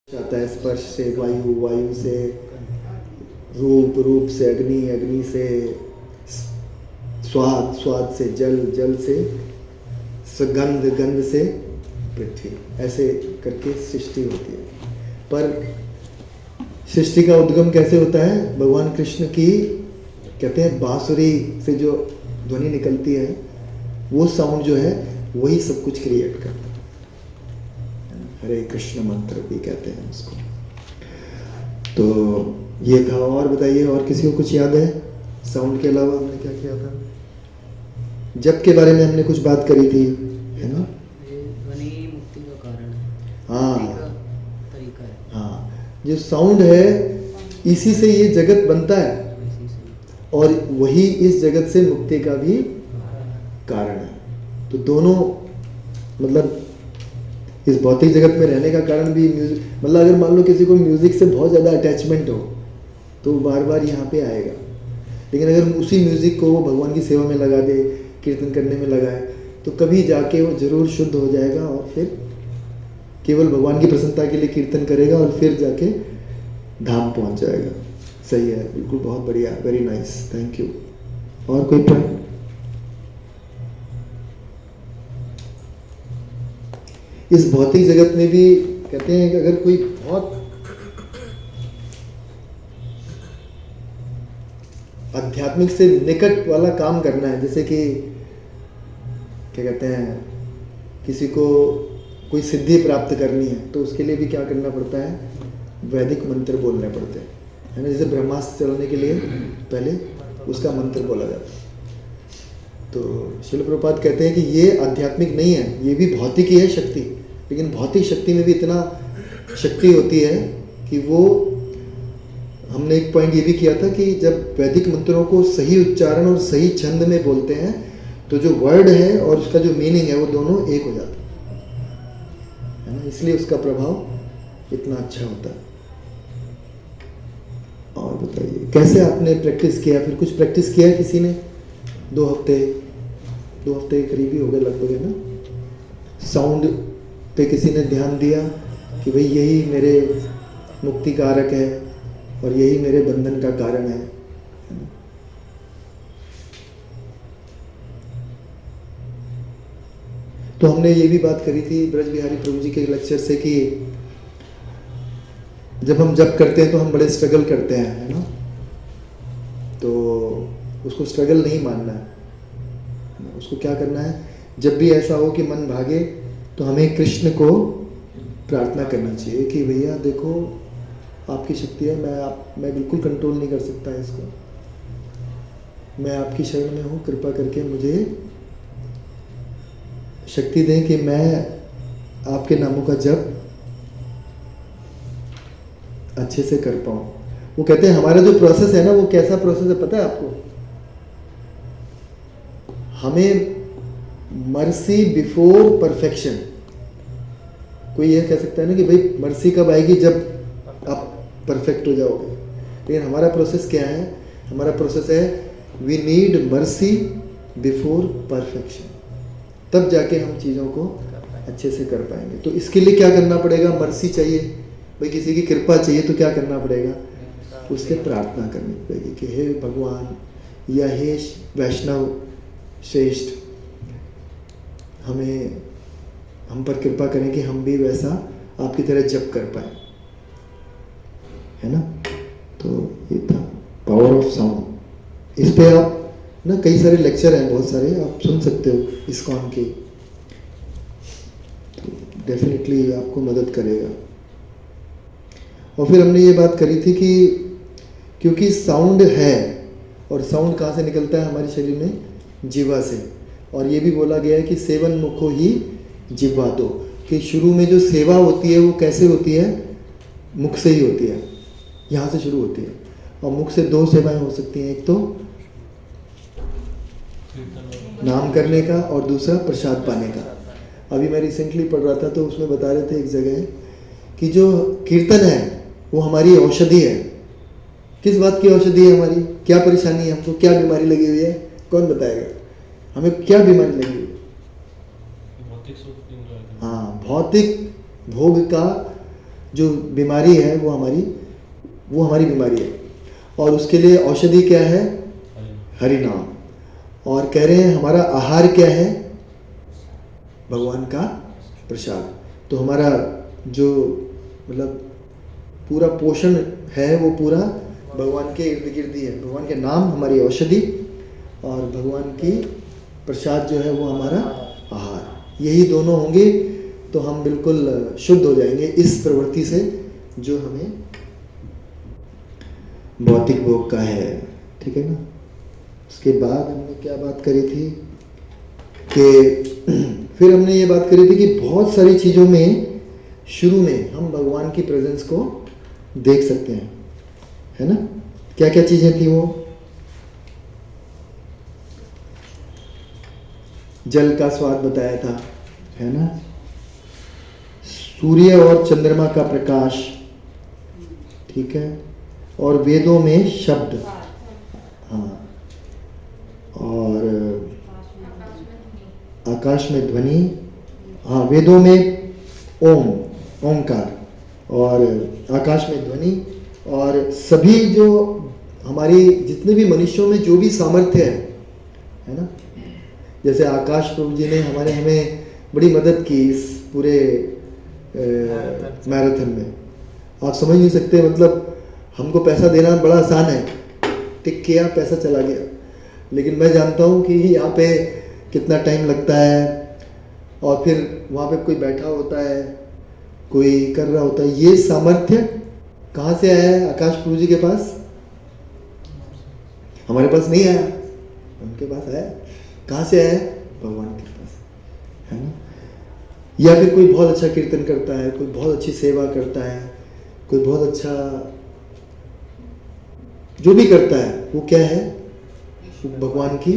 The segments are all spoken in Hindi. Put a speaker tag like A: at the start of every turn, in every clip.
A: आता है स्पर्श से वायु, वायु से रूप, रूप से अग्नि, अग्नि से स्वाद, स्वाद से जल, जल से सुगंध, गंध से पृथ्वी, ऐसे करके सृष्टि होती है। पर सृष्टि का उद्गम कैसे होता है? भगवान कृष्ण की कहते हैं बांसुरी से जो ध्वनि निकलती है, वो साउंड जो है वही सब कुछ क्रिएट करता है। हरे कृष्ण मंत्र भी कहते हैं उसको। तो ये था। और बताइए, और किसी को कुछ याद है? साउंड के अलावा हमने क्या किया था? जप के बारे में हमने कुछ बात करी थी, है ना?
B: ध्वनि मुक्ति का कारण है।
A: हाँ,
B: मुक्ति का तरीका है।
A: हाँ, जो साउंड है इसी से ये जगत बनता है और वही इस जगत से मुक्ति का भी कारण है। तो दोनों, मतलब इस भौतिक जगत में रहने का कारण भी म्यूजिक, मतलब अगर मान लो किसी को म्यूजिक से बहुत ज़्यादा अटैचमेंट हो तो बार बार यहाँ पे आएगा। लेकिन अगर उसी म्यूजिक को वो भगवान की सेवा में लगा दे, कीर्तन करने में लगाए, तो कभी जाके वो जरूर शुद्ध हो जाएगा और फिर केवल भगवान की प्रसन्नता के लिए कीर्तन करेगा और फिर जाके धाम पहुंच जाएगा। सही है, बिल्कुल, बहुत बढ़िया, वेरी नाइस, थैंक यू। और कोई पॉइंट? इस भौतिक जगत में भी कहते हैं कि अगर कोई बहुत आध्यात्मिक से निकट वाला काम करना है, जैसे कि क्या कहते हैं, किसी को कोई सिद्धि प्राप्त करनी है, तो उसके लिए भी क्या करना पड़ता है? वैदिक मंत्र बोलने पड़ते हैं, है ना? जैसे ब्रह्मास्त्र चलाने के लिए पहले उसका मंत्र बोला जाता है। तो श्रील प्रभुपाद कहते हैं कि ये आध्यात्मिक नहीं है, ये भी भौतिक ही है शक्ति। लेकिन भौतिक शक्ति में भी इतना शक्ति होती है कि वो, हमने एक पॉइंट ये भी किया था कि जब वैदिक मंत्रों को सही उच्चारण और सही छंद में बोलते हैं तो जो वर्ड है और उसका जो मीनिंग है वो दोनों एक हो जाता है ना? इसलिए उसका प्रभाव इतना अच्छा होता है। और बताइए, कैसे आपने प्रैक्टिस किया? फिर कुछ प्रैक्टिस किया है किसी ने? 2 हफ्ते के करीब ही हो गए लगभग, है ना? साउंड पे किसी ने ध्यान दिया कि भाई यही मेरे मुक्ति कारक है और यही मेरे बंधन का कारण है। तो हमने ये भी बात करी थी ब्रज बिहारी प्रभु जी के लेक्चर से कि जब हम जप करते हैं तो हम बड़े स्ट्रगल करते हैं, है ना? तो उसको स्ट्रगल नहीं मानना है, उसको क्या करना है? जब भी ऐसा हो कि मन भागे तो हमें कृष्ण को प्रार्थना करनी चाहिए कि भैया देखो, आपकी शक्ति है, मैं बिल्कुल कंट्रोल नहीं कर सकता है इसको, मैं आपकी शरण में हूँ, कृपा करके मुझे शक्ति दें कि मैं आपके नामों का जप अच्छे से कर पाऊँ। वो कहते हैं हमारा जो प्रोसेस है ना, वो कैसा प्रोसेस है पता है आपको? हमें मर्सी बिफोर परफेक्शन। कोई ये कह सकता है ना कि भाई मर्सी कब आएगी? जब आप परफेक्ट हो जाओगे। लेकिन हमारा प्रोसेस क्या है? हमारा प्रोसेस है we need mercy before perfection, तब जाके हम चीज़ों को अच्छे से कर पाएंगे। तो इसके लिए क्या करना पड़ेगा? मर्सी चाहिए भाई, किसी की कृपा चाहिए, तो क्या करना पड़ेगा? उससे प्रार्थना करनी पड़ेगी कि हे भगवान या हे वैष्णव श्रेष्ठ, हम पर कृपा करें कि हम भी वैसा आपकी तरह जप कर पाए, है ना? तो ये था पावर ऑफ साउंड। इस पे आप ना कई सारे लेक्चर हैं, बहुत सारे, आप सुन सकते हो इस्कॉन के, तो डेफिनेटली आपको मदद करेगा। और फिर हमने ये बात करी थी कि क्योंकि साउंड है, और साउंड कहाँ से निकलता है हमारे शरीर में? जीवा से। और ये भी बोला गया है कि सेवन मुखो ही जिह्वा दो, कि शुरू में जो सेवा होती है वो कैसे होती है? मुख से ही होती है, यहाँ से शुरू होती है। और मुख से 2 सेवाएं हो सकती हैं, एक तो नाम करने का और दूसरा प्रसाद पाने का। अभी मैं रिसेंटली पढ़ रहा था तो उसमें बता रहे थे एक जगह कि जो कीर्तन है वो हमारी औषधि है। किस बात की औषधि है हमारी? क्या परेशानी है हमको, क्या बीमारी लगी हुई है? कौन बताएगा हमें क्या बीमारी लगी हुई है? हाँ, भौतिक भोग का जो बीमारी है वो हमारी बीमारी है। और उसके लिए औषधि क्या है? हरि नाम। और कह रहे हैं हमारा आहार क्या है? भगवान का प्रसाद। तो हमारा जो मतलब पूरा पोषण है वो पूरा भगवान के इर्द गिर्द ही है। भगवान के नाम हमारी औषधि और भगवान की प्रसाद जो है वो हमारा आहार। यही दोनों होंगे तो हम बिल्कुल शुद्ध हो जाएंगे इस प्रवृत्ति से जो हमें भौतिक भोग का है। ठीक है ना। उसके बाद हमने क्या बात करी थी कि फिर हमने ये बात करी थी कि बहुत सारी चीज़ों में शुरू में हम भगवान की प्रेजेंस को देख सकते हैं, है ना। क्या क्या चीज़ें थी वो? जल का स्वाद बताया था, है ना। सूर्य और चंद्रमा का प्रकाश, ठीक है। और वेदों में शब्द, हाँ। और आकाश में ध्वनि, हाँ। वेदों में ओमकार, और आकाश में ध्वनि, और सभी जो हमारी जितने भी मनुष्यों में जो भी सामर्थ्य है ना। जैसे आकाश प्रभु जी ने हमें बड़ी मदद की इस पूरे मैराथन में। आप समझ नहीं सकते, मतलब हमको पैसा देना बड़ा आसान है, टिक किया पैसा चला गया। लेकिन मैं जानता हूँ कि यहाँ पे कितना टाइम लगता है, और फिर वहाँ पे कोई बैठा होता है, कोई कर रहा होता है। ये सामर्थ्य कहाँ से आया है? आकाश प्रभु जी के पास। हमारे पास नहीं आया, उनके पास आया। कहाँ से आया? भगवान के पास, है ना। या फिर कोई बहुत अच्छा कीर्तन करता है, कोई बहुत अच्छी सेवा करता है, कोई बहुत अच्छा जो भी करता है, वो क्या है? भगवान की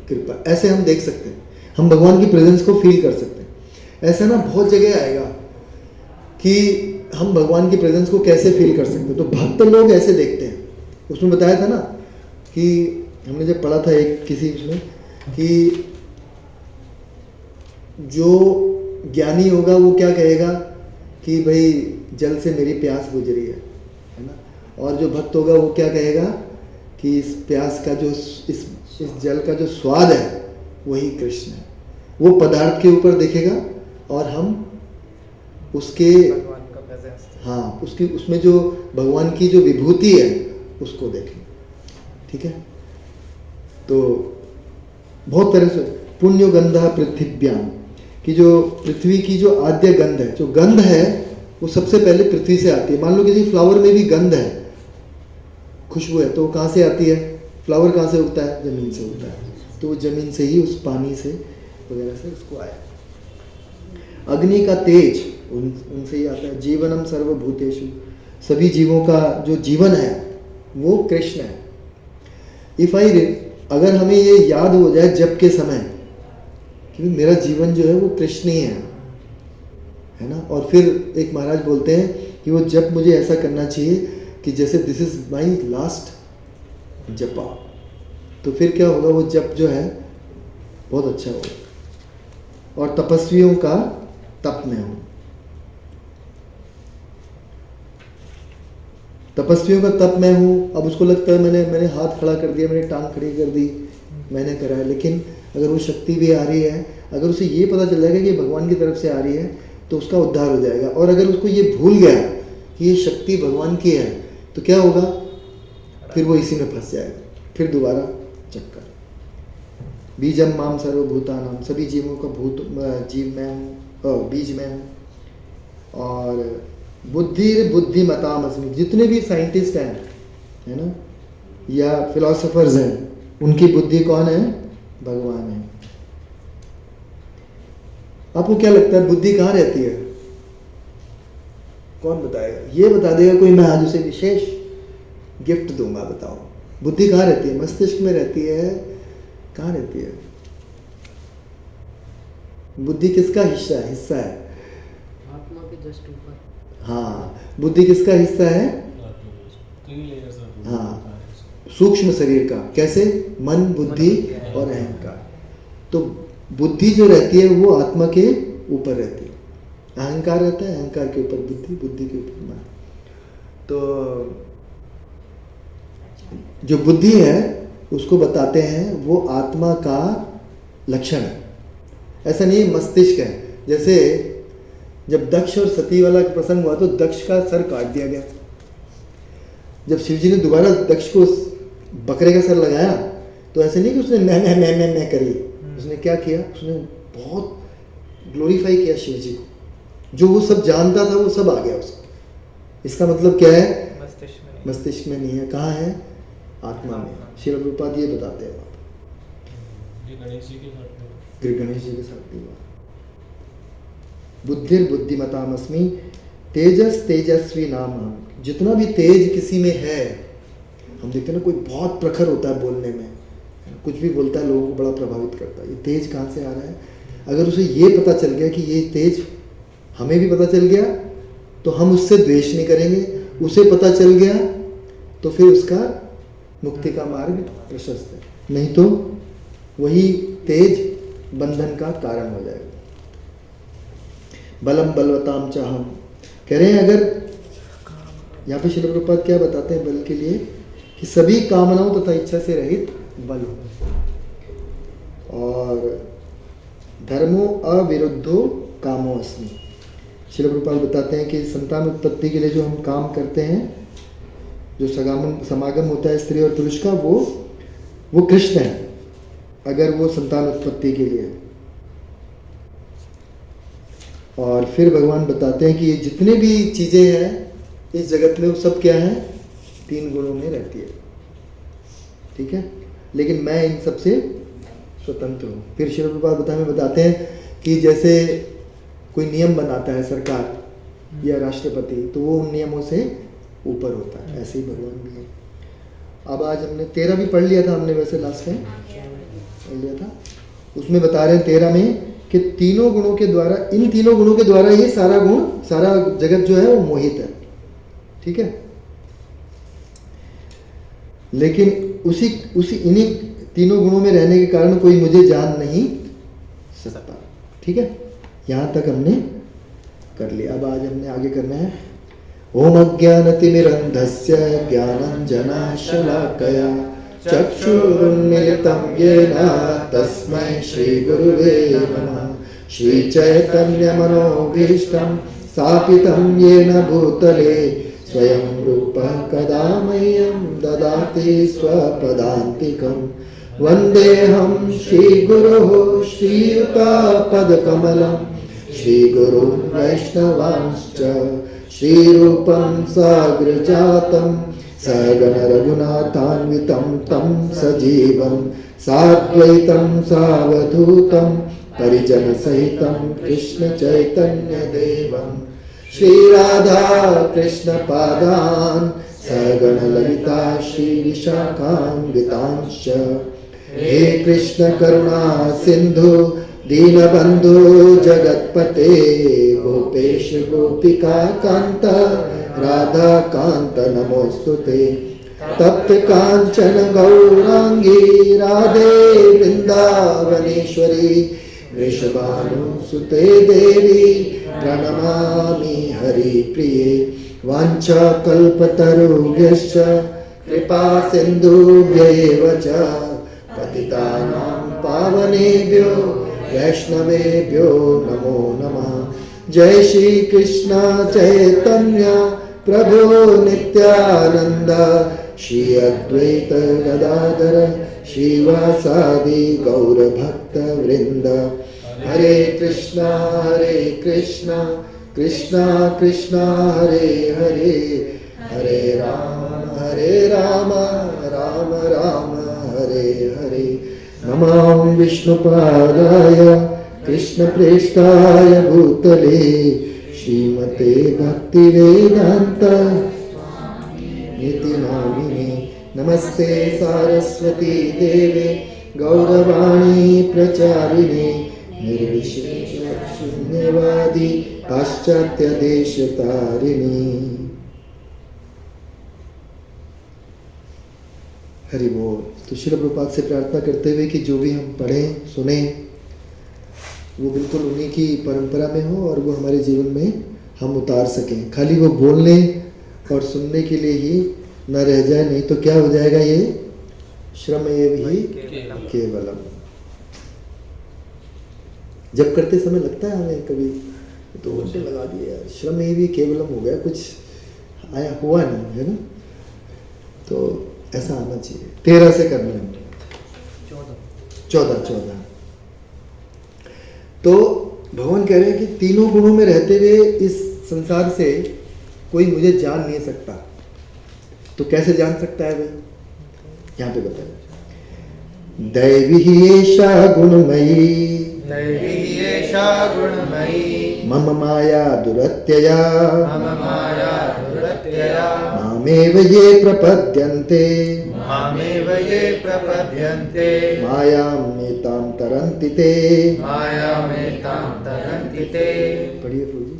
A: कृपा। ऐसे हम देख सकते हैं, हम भगवान की प्रेजेंस को फील कर सकते हैं। ऐसा ना बहुत जगह आएगा कि हम भगवान की प्रेजेंस को कैसे फील कर सकते हैं। तो भक्त लोग ऐसे देखते हैं। उसमें बताया था ना कि हमने जब पढ़ा था एक किसी उसमें कि जो ज्ञानी होगा वो क्या कहेगा कि भाई जल से मेरी प्यास बुझ रही है ना। और जो भक्त होगा वो क्या कहेगा कि इस प्यास का जो इस जल का जो स्वाद है वही कृष्ण है। वो पदार्थ के ऊपर देखेगा और हम उसके, हाँ, उसमें जो भगवान की जो विभूति है उसको देखें। ठीक है। तो बहुत तरह से पुण्य गंधा पृथ्व्याम कि जो पृथ्वी की जो आद्य गंध है, जो गंध है वो सबसे पहले पृथ्वी से आती है। मान लो किसी फ्लावर में भी गंध है, खुशबू है, तो वो कहाँ से आती है? फ्लावर कहाँ से उगता है? जमीन से उगता है। तो वो जमीन से ही, उस पानी से वगैरह से उसको आया। अग्नि का तेज उनसे ही आता है। जीवनम सर्वभूतेषु, सभी जीवों का जो जीवन है वो कृष्ण है। अगर हमें ये याद हो जाए जप के समय कि मेरा जीवन जो है वो कृष्ण ही है ना। और फिर एक महाराज बोलते हैं कि वो जप मुझे ऐसा करना चाहिए कि जैसे दिस इज माई लास्ट जपा। तो फिर क्या होगा? वो जप जो है बहुत अच्छा होगा। और तपस्वियों का तप में हूं, तपस्वियों का तप में हूं। अब उसको लगता है मैंने हाथ खड़ा कर दिया, मैंने टांग खड़ी कर दी, मैंने करा है। लेकिन अगर वो शक्ति भी आ रही है, अगर उसे ये पता चल जाएगा कि भगवान की तरफ से आ रही है तो उसका उद्धार हो जाएगा। और अगर उसको ये भूल गया कि ये शक्ति भगवान की है तो क्या होगा? फिर वो इसी में फंस जाएगा, फिर दोबारा चक्कर। बीजम माम सर्वभूतानाम, सभी जीवों का जीव में हूँ, बीज में हूँ। और बुद्धिमताम अस्मि, जितने भी साइंटिस्ट हैं, है ना, या फिलोसोफर्स हैं, उनकी बुद्धि कौन है? भगवान है। आपको क्या लगता है बुद्धि कहाँ रहती है? कौन बताएगा? ये बता देगा कोई, मैं आज उसे विशेष गिफ्ट दूंगा। बताओ बुद्धि कहाँ रहती है? मस्तिष्क में रहती है? कहाँ रहती है बुद्धि? किसका हिस्सा है?
B: आत्मा के जस्ट ऊपर।
A: हाँ, बुद्धि किसका हिस्सा है? हाँ, सूक्ष्म शरीर का। कैसे? मन, बुद्धि और अहंकार। तो बुद्धि जो रहती है वो आत्मा के ऊपर रहती है। अहंकार रहता है, अहंकार के ऊपर बुद्धि, बुद्धि के ऊपर मन। तो जो बुद्धि है उसको बताते हैं वो आत्मा का लक्षण है। ऐसा नहीं मस्तिष्क है। जैसे जब दक्ष और सती वाला प्रसंग हुआ तो दक्ष का सर काट दिया गया। जब शिवजी ने दोबारा दक्ष को बकरे का सर लगाया तो ऐसे नहीं कि उसने मैं करी। उसने क्या किया, उसने बहुत ग्लोरीफाई किया शिवजी को। जो वो सब जानता था वो सब आ गया उसको। इसका मतलब क्या है, मस्तिष्क में नहीं है। कहाँ है, आत्मा में। श्रील प्रभुपाद ये बताते हैं वहाँ पर, गणेश जी के साथ भी हुआ। बुद्धिर बुद्धिमतामस्मि तेजस तेजस्वी नाम। जितना भी तेज किसी में है, हम देखते हैं ना कोई बहुत प्रखर होता है बोलने में, कुछ भी बोलता है लोगों को बड़ा प्रभावित करता है। ये तेज कहाँ से आ रहा है? अगर उसे ये पता चल गया कि ये तेज हमें भी पता चल गया तो हम उससे द्वेष नहीं करेंगे। उसे पता चल गया तो फिर उसका मुक्ति का मार्ग प्रशस्त है, नहीं तो वही तेज बंधन का कारण हो जाएगा। बलम बलवताम चाहम, कह रहे हैं अगर यहाँ पे श्रील प्रभुपाद क्या बताते हैं बल के लिए, कि सभी कामनाओं तथा इच्छा से रहित बल हो, और धर्मो अविरुद्धो कामो अस्मि। श्रील प्रभुपाद बताते हैं कि संतान उत्पत्ति के लिए जो हम काम करते हैं, जो समागम होता है स्त्री और पुरुष का, वो कृष्ण है अगर वो संतान उत्पत्ति के लिए। और फिर भगवान बताते हैं कि ये जितने भी चीज़ें हैं इस जगत में वो सब क्या है, 3 गुणों में रहती है, ठीक है। लेकिन मैं इन सब से स्वतंत्र हूँ। फिर श्री प्रभुपाद बताते हैं कि जैसे कोई नियम बनाता है सरकार या राष्ट्रपति, तो वो उन नियमों से ऊपर होता है, ऐसे ही भगवान भी है। अब आज हमने 13 भी पढ़ लिया था, हमने वैसे लास्ट टाइम पढ़ लिया था। उसमें बता रहे हैं 13 में कि तीनों गुणों के द्वारा, इन तीनों गुणों के द्वारा ये सारा गुण, सारा जगत जो है वो मोहित है, ठीक है। लेकिन उसी इन्हीं तीनों गुणों में रहने के कारण कोई मुझे जान नहीं सकता, ठीक है। यहां तक हमने कर लिया। अब आज हमने आगे करना है। ओम अज्ञानतिमिरन्धस्य ज्ञानाञ्जनशलाकया चक्षुरुन्मीलितं येन तस्मै श्रीगुरुवे नमः। श्रीचैतन्यमनोभीष्टं स्थापितं येन भूतले स्वयं रूपः कदा मह्यं ददाति स्वपदान्तिकं। वन्देऽहं श्रीगुरोः श्रीयुतापदकमलं श्रीगुरुं वैष्णवांश्च श्रीरूपं साग्रजातं सगणरघुनाथान्वितं तं सजीवं साद्वैतं सावधूतं परिजनसहितं कृष्णचैतन्यदेवं श्रीराधा कृष्णपादान् सगणललिता श्रीविशाखान्वितांश्च। हे कृष्ण करुणा सिन्धु दीनबन्धु जगत्पते गोपेश गोपिका कान्त राधा कान्त नमोस्तुते। तप्त कांचन गौरांगी राधे वृंदावनेश्वरी वृषभानुसुते देवी प्रणमामि हरिप्रिये। वाञ्छाकल्पतरुभ्यश्च कृपा सिन्धुभ्यैव च पतितानां पावनेभ्यो वैष्णवेभ्यो नमो नमः। जय श्री कृष्ण चैतन्य प्रभु नित्यानंद श्री अद्वैत गदाधर श्रीवासादि गौर भक्त वृंद। हरे कृष्णा कृष्णा कृष्णा हरे हरे, हरे राम राम राम हरे हरे। नमः विष्णुपादाय कृष्णप्रेष्ठाय भूतले श्रीमते भक्तिवेदांत निति नामिने। नमस्ते सारस्वती देवे गौरवाणी प्रचारिणे निर्विशेष शून्यवादी पाश्चात्य देश तारिणी। हरि बोल। तो श्रील प्रभुपाद से प्रार्थना करते हुए कि जो भी हम पढ़ें सुने वो बिल्कुल उन्हीं की परंपरा में हो और वो हमारे जीवन में हम उतार सकें। खाली वो बोलने और सुनने के लिए ही न रह जाए, नहीं तो क्या हो जाएगा, ये श्रमेव ही केवलम। जब करते समय लगता है हमें कभी 2 घंटे लगा दिए यार, श्रमेव ही केवलम हो गया, कुछ आया हुआ नहीं है ना। तो ऐसा आना चाहिए। 13 से करना है, 14। तो भगवान कह रहे हैं कि तीनों गुणों में रहते हुए इस संसार से कोई मुझे जान नहीं सकता। तो कैसे जान सकता है भाई, यहाँ पे बताया, दैवी एषा गुणमयी, मम माया दुरत्यया, मामेव ये प्रपद्यन्ते, मायामेतां तरन्ति ते। पढ़िए प्रभु जी।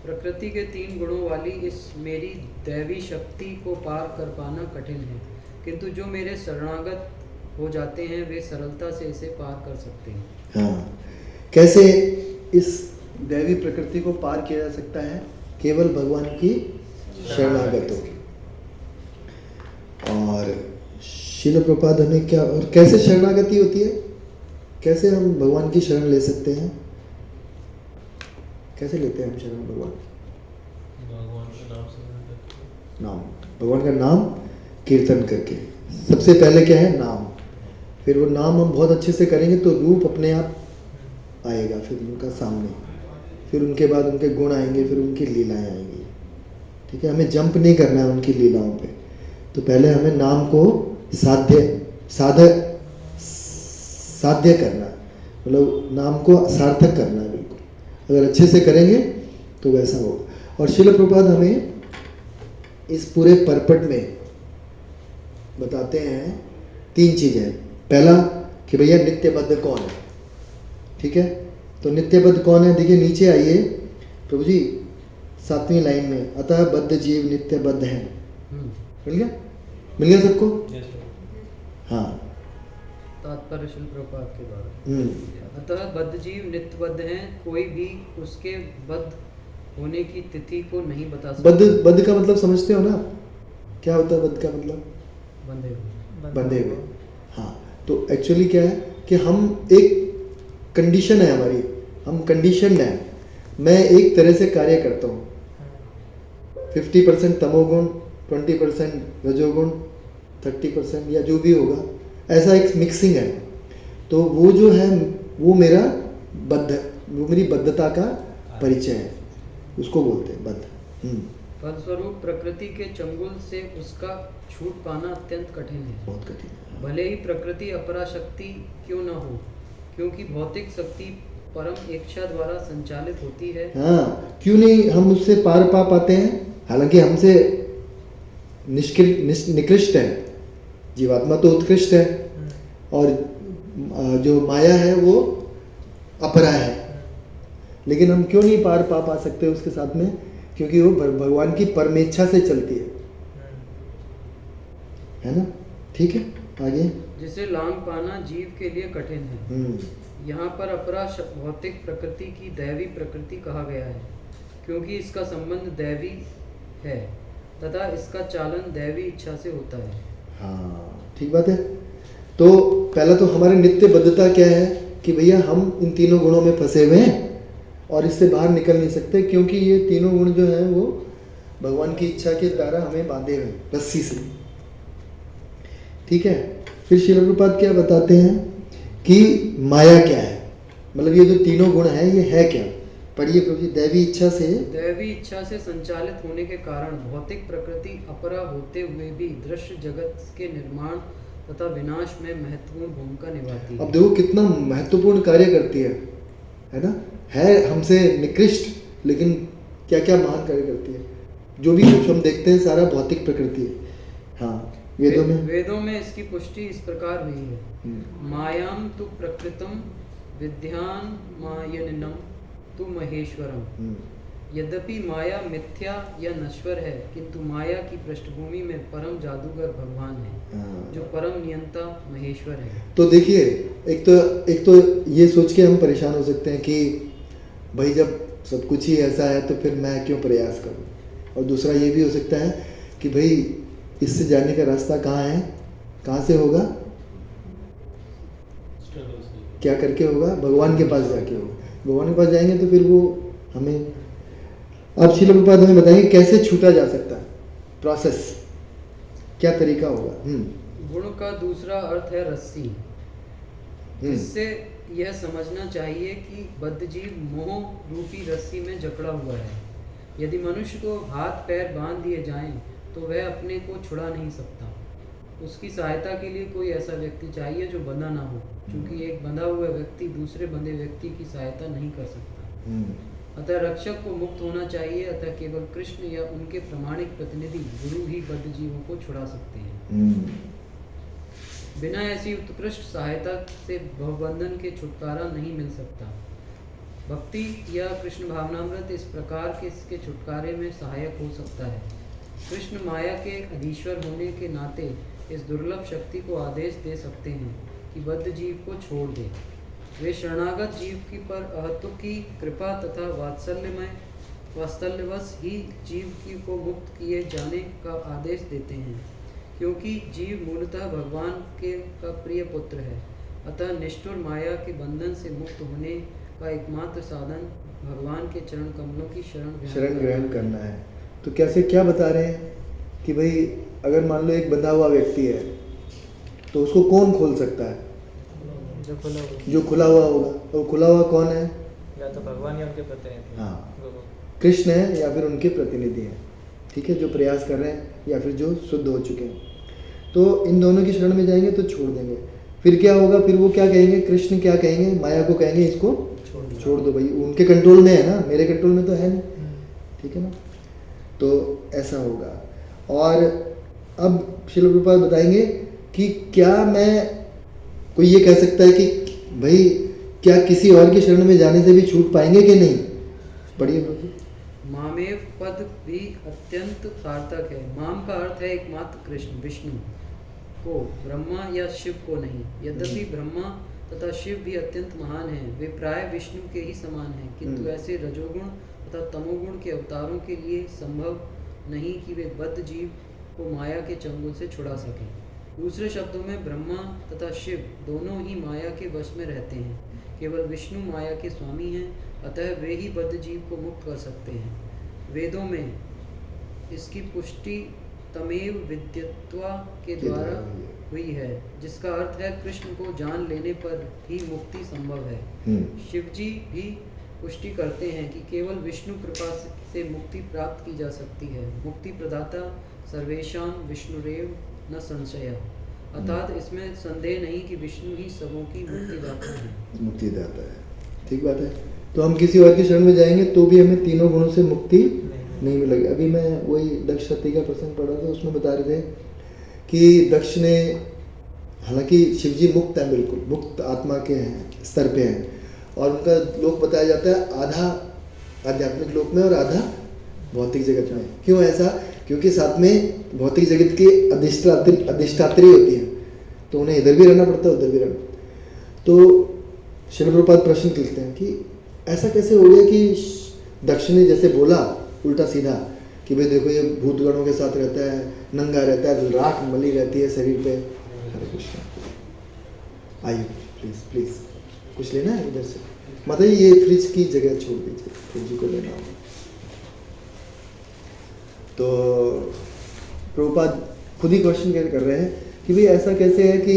B: प्रकृति के 3 गुणों वाली इस मेरी दैवी शक्ति को पार कर पाना कठिन है, किंतु जो मेरे शरणागत हो जाते हैं वे सरलता से इसे पार कर सकते हैं।
A: हाँ, कैसे इस दैवी प्रकृति को पार किया जा सकता है? केवल भगवान की शरणागत हो। और शिल प्रपाद हमें क्या और कैसे शरणागति होती है, कैसे हम भगवान की शरण ले सकते हैं? कैसे लेते हैं हम शरण भगवान के नाम, भगवान का नाम कीर्तन करके। सबसे पहले क्या है? नाम। फिर वो नाम हम बहुत अच्छे से करेंगे तो रूप अपने आप आएगा फिर उनका सामने, फिर उनके बाद उनके गुण आएंगे, फिर उनकी लीलाएं आएंगी। ठीक है, हमें जंप नहीं करना है उनकी लीलाओं पे। तो पहले हमें नाम को साध्य करना, मतलब नाम को सार्थक करना है बिल्कुल। अगर अच्छे से करेंगे तो वैसा होगा। और शिल प्रभुपाद हमें इस पूरे परपट में बताते हैं 3 चीज़ें। पहला कि भैया नित्यबद्ध कौन है। ठीक है, तो नित्यबद्ध कौन है? देखिए नीचे आइए प्रभु जी, 7वीं लाइन में, अतः बद्ध जीव नित्यबद्ध है। मिल गया? मिल गया सबको? हाँ,
B: तात्पर्य शिल प्रभुपाद के द्वारा। अतः बद्ध जीव नित्यबद्ध हैं, कोई भी उसके बद्ध होने की तिथि को नहीं बता सकता।
A: बद्ध का मतलब समझते हो ना? क्या होता है बद्ध का मतलब? बंधे हुए। हाँ, तो एक्चुअली क्या है कि हम एक कंडीशन है हमारी, हम कंडीशनड हैं। मैं एक तरह से कार्य करता हूँ, 50% तमोगुण, 20% रजोगुण, 30% या जो भी होगा, ऐसा एक मिक्सिंग है। तो वो जो है वो मेरा वो मेरी बद्धता का परिचय है, उसको बोलते हैं बद्ध।
B: फलस्वरूप प्रकृति के चंगुल से उसका छूट पाना अत्यंत कठिन है,
A: बहुत कठिन है।
B: भले ही प्रकृति अपरा शक्ति क्यों न हो, क्योंकि भौतिक शक्ति परम इच्छा द्वारा संचालित होती है।
A: हाँ, क्यों नहीं हम उससे पार पा पाते हैं? हालांकि हमसे निकृष्ट है, जीवात्मा तो उत्कृष्ट है और जो माया है वो अपरा है, लेकिन हम क्यों नहीं पार पा सकते उसके साथ में? क्योंकि वो भगवान की परमेच्छा से चलती है ना? ठीक है, आगे।
B: जिसे लांग पाना जीव के लिए कठिन है। यहाँ पर अपरा भौतिक प्रकृति की दैवी प्रकृति कहा गया है, क्योंकि इसका संबंध दैवी है तथा इसका चालन दैवी इच्छा से होता है। हाँ,
A: ठीक बात है। तो पहला तो हमारी नित्य बद्धता क्या है कि भैया हम इन तीनों गुणों में फंसे हुए हैं और इससे बाहर निकल नहीं सकते, क्योंकि ये तीनों गुण जो हैं वो भगवान की इच्छा के द्वारा हमें बांधे हुए रस्सी से। ठीक है, फिर श्रील प्रभुपाद क्या बताते हैं कि माया क्या है, मतलब ये जो तीनों गुण हैं ये है क्या? पढ़िए प्रभु जी। दैवी इच्छा से
B: संचालित होने के कारण भौतिक प्रकृति अपरा होते हुए भी दृश्य जगत के निर्माण तथा विनाश में महत्वपूर्ण भूमिका निभाती है।
A: अब देखो कितना महत्वपूर्ण कार्य करती है ना? है हमसे निकृष्ट, लेकिन क्या क्या महान कार्य करती है। जो भी कुछ हम देखते हैं सारा भौतिक प्रकृति है। हाँ,
B: वेदों में इसकी पुष्टि इस प्रकार हुई है। मायाम तु प्रकृतम विद्यान मायनिनम तु महेश्वरम यद्यपि माया मिथ्या या नश्वर है, किंतु माया की पृष्ठभूमि में परम जादूगर भगवान है, जो परम नियंता महेश्वर है।
A: तो देखिए, एक तो ये सोच के हम परेशान हो सकते हैं कि भाई जब सब कुछ ही ऐसा है तो फिर मैं क्यों प्रयास करूं। और दूसरा ये भी हो सकता है कि भाई इससे जाने का रास्ता कहाँ है, कहाँ से होगा, क्या करके होगा, भगवान के पास जाके होगा। भगवान के पास जाएंगे तो फिर वो हमें, अब श्रील प्रभुपाद हमें बताएंगे कैसे छूटा जा सकता है, प्रोसेस क्या तरीका होगा।
B: गुण का दूसरा अर्थ है रस्सी, जिससे यह समझना चाहिए कि बद्धजीव मोह रूपी रस्सी में जकड़ा हुआ है। यदि मनुष्य को हाथ पैर बांध दिए जाएं तो वह अपने को छुड़ा नहीं सकता। उसकी सहायता के लिए कोई ऐसा व्यक्ति चाहिए जो बंधा ना हो, क्योंकि एक बंधा हुआ व्यक्ति दूसरे बंधे व्यक्ति की सहायता नहीं कर सकता। अतः रक्षक को मुक्त होना चाहिए। अतः केवल कृष्ण या उनके प्रामाणिक प्रतिनिधि गुरु ही बद्ध जीवों को छुड़ा सकते हैं। बिना ऐसी उत्कृष्ट सहायता से भवबंधन के छुटकारा नहीं मिल सकता। भक्ति या कृष्ण भावनामृत इस प्रकार के इसके छुटकारे में सहायक हो सकता है। कृष्ण माया के अधीश्वर होने के नाते इस दुर्लभ शक्ति को आदेश दे सकते हैं कि बद्ध जीव को छोड़ दे। वे शरणागत जीव की पर अहतु की कृपा तथा वात्सल्यवश ही जीव की को मुक्त किए जाने का आदेश देते हैं, क्योंकि जीव मूलतः भगवान के का प्रिय पुत्र है। अतः निष्ठुर माया के बंधन से मुक्त होने का एकमात्र साधन भगवान के चरण कमलों की शरण
A: ग्रहण करना है। तो कैसे, क्या बता रहे हैं कि भाई अगर मान लो एक बंधा हुआ व्यक्ति है तो उसको कौन खोल सकता है? जो खुला हुआ होगा। और खुला हुआ कौन है?
C: या तो भगवान या उनके प्रतिनिधि।
A: हाँ, कृष्ण है या फिर उनके प्रतिनिधि हैं, ठीक है, जो प्रयास कर रहे हैं या फिर जो शुद्ध हो चुके हैं। तो इन दोनों की शरण में जाएंगे तो छोड़ देंगे। फिर क्या होगा? फिर वो क्या कहेंगे? कृष्ण क्या कहेंगे? माया को कहेंगे इसको छोड़ दो भाई, उनके कंट्रोल में है ना, मेरे कंट्रोल में तो है नहीं, ठीक है ना। तो ऐसा होगा। और अब श्रील प्रभुपाद बताएंगे कि क्या मैं, कोई ये कह सकता है कि भाई क्या किसी और की शरण में जाने से भी छूट पाएंगे कि नहीं? पढ़िए।
B: मामेव पद भी अत्यंत सार्थक है। माम का अर्थ है एकमात्र कृष्ण विष्णु को, ब्रह्मा या शिव को नहीं। यद्यपि ब्रह्मा तथा शिव भी अत्यंत महान हैं, वे प्राय विष्णु के ही समान हैं, किंतु ऐसे रजोगुण तथा तमोगुण के अवतारों के लिए संभव नहीं कि वे बद्ध जीव को माया के चंगुल से छुड़ा सकें। दूसरे शब्दों में ब्रह्मा तथा शिव दोनों ही माया के वश में रहते हैं। केवल विष्णु माया के स्वामी हैं, अतः वे ही बद्ध जीव को मुक्त कर सकते हैं। वेदों में इसकी पुष्टि तमेव विद्यत्वा के द्वारा हुई है, जिसका अर्थ है कृष्ण को जान लेने पर ही मुक्ति संभव है। शिवजी भी पुष्टि करते हैं कि केवल विष्णु कृपा से मुक्ति प्राप्त की जा सकती है। मुक्ति प्रदाता सर्वेशां विष्णुरेव न संशय, अर्थात इसमें संदेह नहीं कि विष्णु ही सबों की मुक्तिदाता है।
A: ठीक बात है। तो हम किसी और की शरण में जाएंगे तो भी हमें तीनों गुणों से मुक्ति नहीं मिलेगी। अभी मैं वही दक्ष सती का प्रसंग पढ़ा था, उसमें बता रहे थे कि दक्ष ने, हालांकि शिवजी मुक्त है, बिल्कुल मुक्त आत्मा के हैं, स्तर पे हैं, और उनका लोक बताया जाता है आधा आध्यात्मिक लोक में और आधा भौतिक जगत में। क्यों ऐसा? क्योंकि साथ में भौतिक जगत की अधिष्ठात्री होती हैं, तो उन्हें इधर भी रहना पड़ता है, उधर भी रहना। तो श्रील प्रभुपाद प्रश्न पूछते हैं कि ऐसा कैसे हो गया कि दक्ष ने जैसे बोला उल्टा सीधा कि भाई देखो ये भूतगणों के साथ रहता है, नंगा रहता है, राख मली रहती है शरीर पे। हरे कृष्ण, आइए प्लीज प्लीज, कुछ लेना है इधर से? मतलब ये फ्रिज की जगह छोड़ दीजिए, फ्रिज को लेना होगा। तो प्रभुपाद खुद ही क्वेश्चन कर रहे हैं कि भाई ऐसा कैसे है कि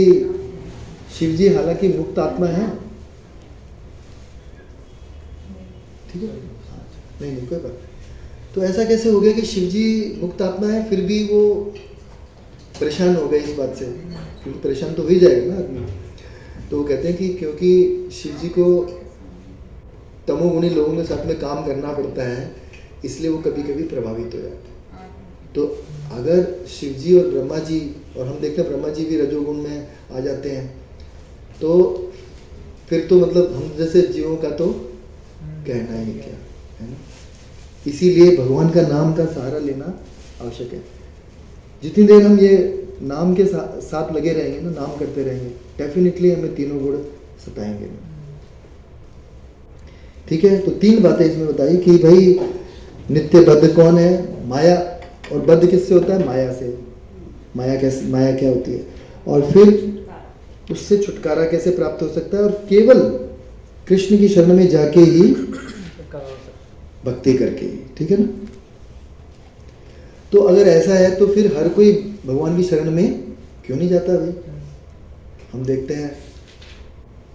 A: शिवजी हालांकि मुक्त आत्मा है, ठीक है, नहीं कोई बात। तो ऐसा कैसे हो गया कि शिवजी मुक्त आत्मा है फिर भी वो परेशान हो गए इस बात से? क्योंकि परेशान तो हो ही जाएगा ना आदमी। तो वो कहते हैं कि क्योंकि शिवजी को तमोगुणी लोगों के साथ में काम करना पड़ता है, इसलिए वो कभी कभी प्रभावित हो जाते हैं। तो अगर शिवजी और ब्रह्मा जी, और हम देखते हैं ब्रह्मा जी भी रजोगुण में आ जाते हैं, तो फिर तो मतलब हम जैसे जीवों का तो कहना ही क्या है ना। इसीलिए भगवान का नाम का सहारा लेना आवश्यक है। जितनी देर हम ये नाम के साथ लगे रहेंगे ना, नाम करते रहेंगे, डेफिनेटली हमें तीनों गुण सताएंगे नहीं। ठीक है, तो 3 बातें इसमें बताई कि भाई नित्य बद्ध कौन है, माया, और बद्ध किससे होता है, माया से। माया क्या होती है, और फिर उससे छुटकारा कैसे प्राप्त हो सकता है, और केवल कृष्ण की शरण में जाके ही, भक्ति करके ही। ठीक है ना। तो अगर ऐसा है तो फिर हर कोई भगवान की शरण में क्यों नहीं जाता भाई। हम देखते हैं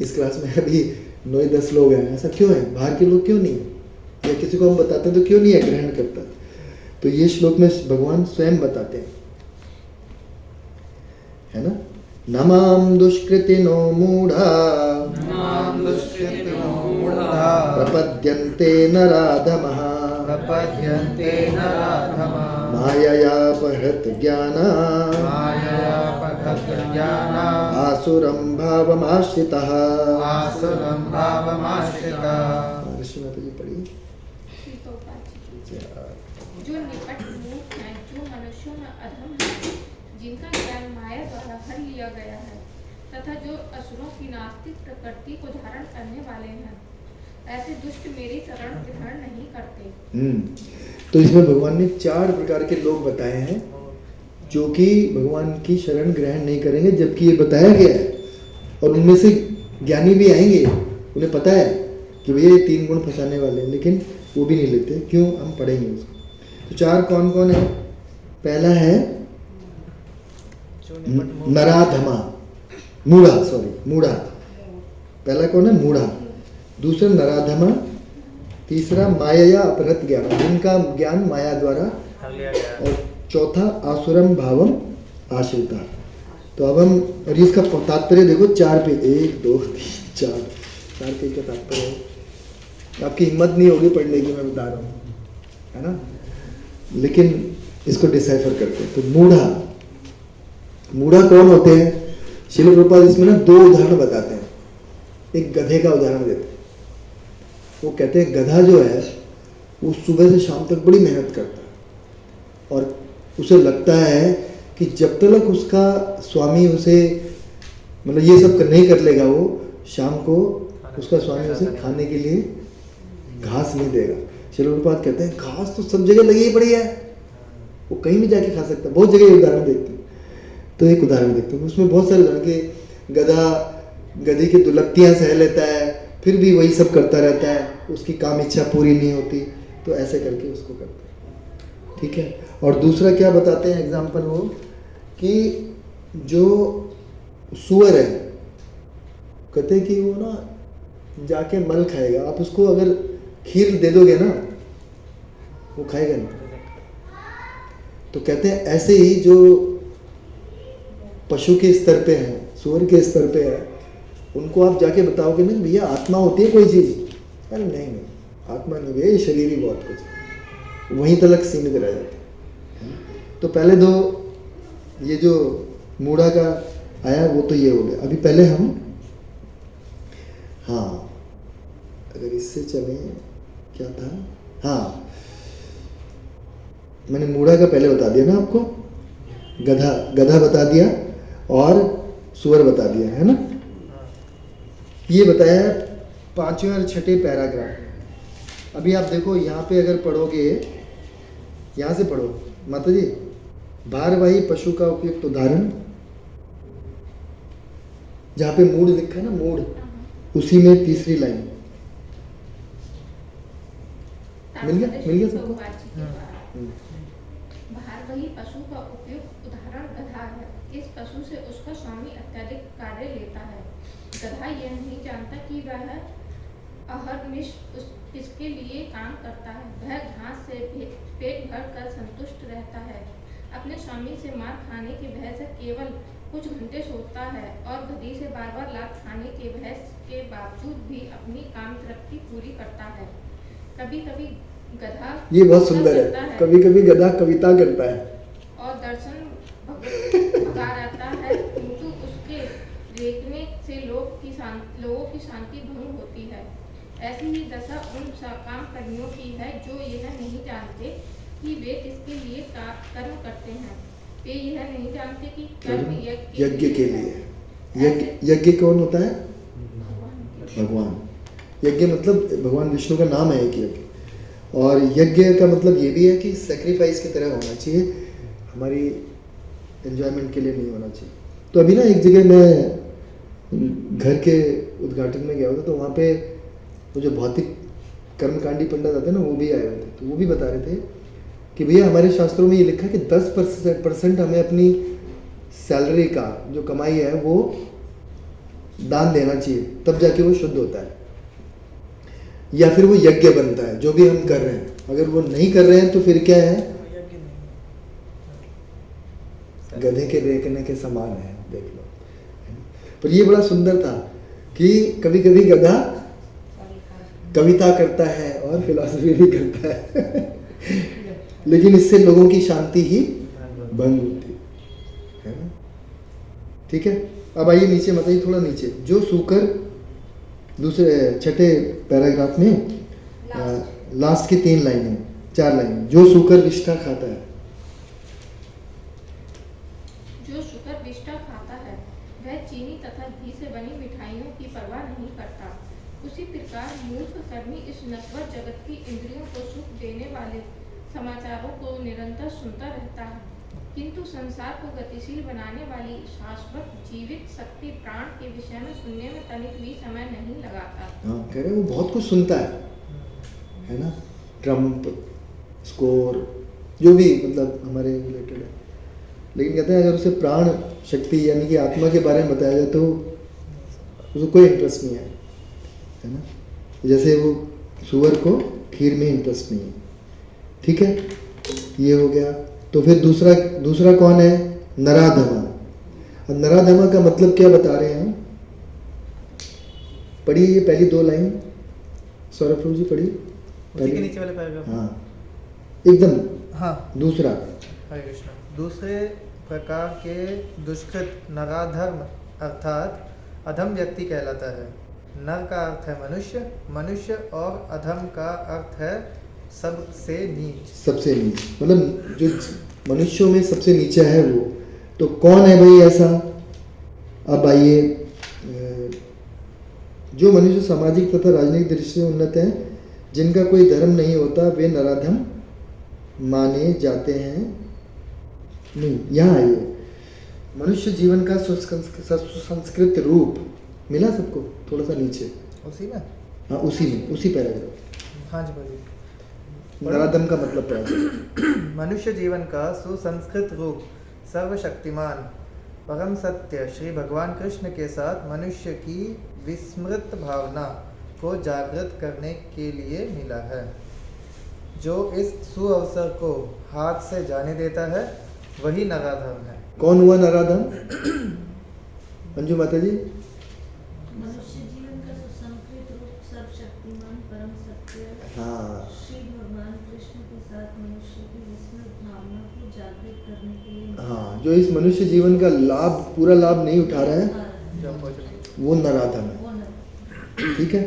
A: इस क्लास में अभी 9-10 लोग हैं, ऐसा क्यों है, बाहर के लोग क्यों नहीं है, या किसी को हम बताते हैं तो क्यों नहीं है ग्रहण करता। तो ये श्लोक में भगवान स्वयं बताते हैं, है ना। नमाम दुष्कृतिनो मूढ़ा प्रपद्यन्ते नराधमः माययापहृत ज्ञाना आसुरं भावमाश्रितः।
D: जो निकट मूर्ख हैं, जो मनुष्यों में अधम हैं, जिनका ज्ञान माया द्वारा हर लिया गया है, तथा जो असुरों की नास्तिक प्रकृति को धारण करने वाले हैं, ऐसे दुष्ट मेरी शरण ग्रहण नहीं करते।
A: तो इसमें भगवान ने 4 प्रकार के लोग बताए हैं जो कि भगवान की शरण ग्रहण नहीं करेंगे, जबकि ये बताया गया है, और उनमें से ज्ञानी भी आएंगे, उन्हें पता है कि भैया ये 3 गुण फंसाने वाले हैं, लेकिन वो भी नहीं लेते। क्यों, हम पढ़ेंगे उसको। तो 4 कौन कौन है। पहला है नराधमा, मूढ़ा। पहला कौन है, मूढ़ा। दूसरा नराधमा। तीसरा माया अपहृत ज्ञान, जिनका ज्ञान माया द्वारा। और चौथा आसुरम भावम आश्रिता। तो अब हम, और इसका तात्पर्य देखो 4 पे, 1 2 3 4 पेज का तात्पर्य है। आपकी हिम्मत नहीं होगी पढ़ने की, मैं बता रहा हूँ, है ना। लेकिन इसको डिसाइफर करते हैं। तो मूढ़ा कौन होते हैं। श्रील प्रभुपाद इसमें ना 2 उदाहरण बताते हैं। एक गधे का उदाहरण देते हैं। वो कहते हैं गधा जो है वो सुबह से शाम तक बड़ी मेहनत करता है, और उसे लगता है कि जब तक उसका स्वामी उसे, मतलब ये सब नहीं कर लेगा, वो शाम को उसका स्वामी उसे खाने के लिए घास नहीं देगा। श्रील प्रभुपाद कहते हैं घास तो सब जगह लगी ही पड़ी है, वो कहीं भी जाके खा सकता है। बहुत जगह उदाहरण देखते हैं। तो एक उदाहरण देखते हैं, उसमें बहुत सारे उदाहरण के गधा गधी की दुलत्तियाँ सह लेता है, फिर भी वही सब करता रहता है, उसकी काम इच्छा पूरी नहीं होती, तो ऐसे करके उसको करता है। ठीक है। और दूसरा क्या बताते हैं एग्जाम्पल, वो कि जो सुअर है, कहते हैं कि वो ना जाके मल खाएगा, आप उसको अगर खीर दे दोगे ना वो खाएगा नहीं। तो कहते हैं ऐसे ही जो पशु के स्तर पे है, सूअर के स्तर पे है, उनको आप जाके बताओगे ना भैया आत्मा होती है कोई चीज़, अरे नहीं आत्मा नहीं भैया, ये शरीर ही बहुत कुछ है, वहीं तक सीमित रह जाते हैं। तो पहले 2 ये जो मूढ़ा का आया वो तो ये हो गया। अभी पहले हम, हाँ अगर इससे चले, क्या था, हाँ मैंने मूढ़ा का पहले बता दिया ना आपको, गधा बता दिया और सुअर बता दिया, है ना। ये बताया 5वें और 6ठे पैराग्राफ। अभी आप देखो यहाँ पे अगर पढ़ोगे, यहाँ से पढ़ो माता जी, भारवाही पशु का उपयुक्त उदाहरण, जहाँ पे मूढ़ लिखा है ना, मूढ़, उसी में 3री लाइन मिल गया सबको।
D: भारवाही पशु का उपयुक्त उदाहरण गधा है। इस पशु से उसका स्वामी अत्यधिक कार्य लेता है। गधा यह नहीं जानता कि वह अहर्निश किसके लिए काम करता है। वह घास से पेट भर कर संतुष्ट रहता है। अपने स्वामी से मार खाने की भय से केवल कुछ घंटे सोता है, और गधी से बार लात खाने के भय के बावजूद भी अपनी काम तृप्ति पूरी करता है। कभी कभी गधा, ये बहुत सुंदर है, कभी कभी गधा कविता करता है और दर्शन भगा रहता है, किंतु उसके देखने से लोगों की शांति भंग होती है। ऐसी ही दशा उन सकाम कर्मियों की है जो यह नहीं जानते कि वे किसके लिए कर्म करते हैं। वे यह नहीं जानते कि कर्म
A: यज्ञ के लिए।
D: ऐसे-
A: यज्ञ कौन होता है?
D: भगवान के-
A: भगवान। यज्ञ मतलब भगवान विष्णु का नाम है एक यज्ञ। और यज्ञ का मतलब ये भी है कि सेक्रीफाइस की तरह होना चाहिए, हमारी एंजॉयमेंट के लिए नहीं होना चाहिए। तो अभी ना एक जगह मैं घर के उद्घाटन में गया था, तो वहाँ पे वो जो भौतिक कर्मकांडी पंडित आते हैं ना, वो भी आए हुए थे। तो वो भी बता रहे थे कि भैया हमारे शास्त्रों में ये लिखा है कि 10% हमें अपनी सैलरी का जो कमाई है वो दान देना चाहिए, तब जाके वो शुद्ध होता है, या फिर वो यज्ञ बनता है जो भी हम कर रहे हैं। अगर वो नहीं कर रहे हैं तो फिर क्या है?
C: यज्ञ नहीं।
A: गधे के रेखने के समान है, देख लो। पर ये बड़ा सुंदर था कि कभी कभी गधा कविता करता है और फिलॉसफी भी करता है लेकिन इससे लोगों की शांति ही भंग होती है ना। ठीक है, अब आइए नीचे, बताइए थोड़ा नीचे। जो सूकर, दूसरे छठे पैराग्राफ में लास्ट की 3 लाइनें, 4 लाइनें। जो सूकर विष्ठा खाता है,
D: जो शुकर विष्ठा खाता है वह चीनी तथा घी से बनी मिठाइयों की परवाह नहीं करता। उसी प्रकार मूर्ख कर्मी इस नश्वर जगत की इंद्रियों को सुख देने वाले समाचारों को निरंतर सुनता रहता है, किंतु संसार को गतिशील बनाने वाली शाश्वत जीवित शक्ति प्राण के विषय में सुनने में तनिक भी समय नहीं लगाता।
A: हाँ कह रहे हैं वो बहुत कुछ सुनता है ना, ट्रम्प, स्कोर, जो भी मतलब हमारे रिलेटेड है, लेकिन कहते हैं अगर उसे प्राण शक्ति यानी कि आत्मा के बारे में बताया जाए तो उसको कोई इंटरेस्ट नहीं है ना। जैसे वो सुअर को खीर में इंटरेस्ट नहीं है। ठीक है, ये हो गया। तो फिर दूसरा कौन है? नराधमा। अब नराधमा का मतलब क्या बता रहे हैं? पढ़िए ये पहली 2 लाइन, सौरभ प्रभु जी पढ़िए।
C: उसी के नीचे वाले पैराग्राफ।
A: हाँ एकदम
C: हाँ,
A: दूसरा।
C: हरे कृष्णा। दूसरे प्रकार के दुष्कृत नराधर्म अर्थात अधम व्यक्ति कहलाता है। नर का अर्थ है मनुष्य, मनुष्य और अधम का अर्थ है सबसे नीच।
A: सबसे नीच मतलब जो मनुष्यों में सबसे नीचा है वो। तो कौन है भाई ऐसा? अब आइए, जो मनुष्य सामाजिक तथा राजनीतिक दृष्टि से उन्नत हैं, जिनका कोई धर्म नहीं होता, वे नराधम माने जाते हैं। नहीं, यहाँ आइए, मनुष्य जीवन का सुसंस्कृत रूप मिला सबको, थोड़ा सा नीचे।
C: उसी में?
A: हाँ उसी में, उसी पैराग्राफ।
C: हाँ जी भाई।
A: नराधम का मतलब क्या है?
C: मनुष्य जीवन का सुसंस्कृत रूप सर्वशक्तिमान परम सत्य श्री भगवान कृष्ण के साथ मनुष्य की विस्मृत भावना को जागृत करने के लिए मिला है। जो इस सुअवसर को हाथ से जाने देता है वही नराधम है।
A: कौन हुआ नराधम? अंजू माता जी।
E: मनुष्य जीवन का सुसंस्कृत रूप सर्वशक्तिमान परम सत्य
A: हाँ
E: श्री भगवान कृष्ण के साथ मनुष्य की विस्मृत भावना को जागृत करने के लिए।
A: हाँ, जो इस मनुष्य जीवन का लाभ, पूरा लाभ नहीं उठा रहा है, वो नराधम है। ठीक है।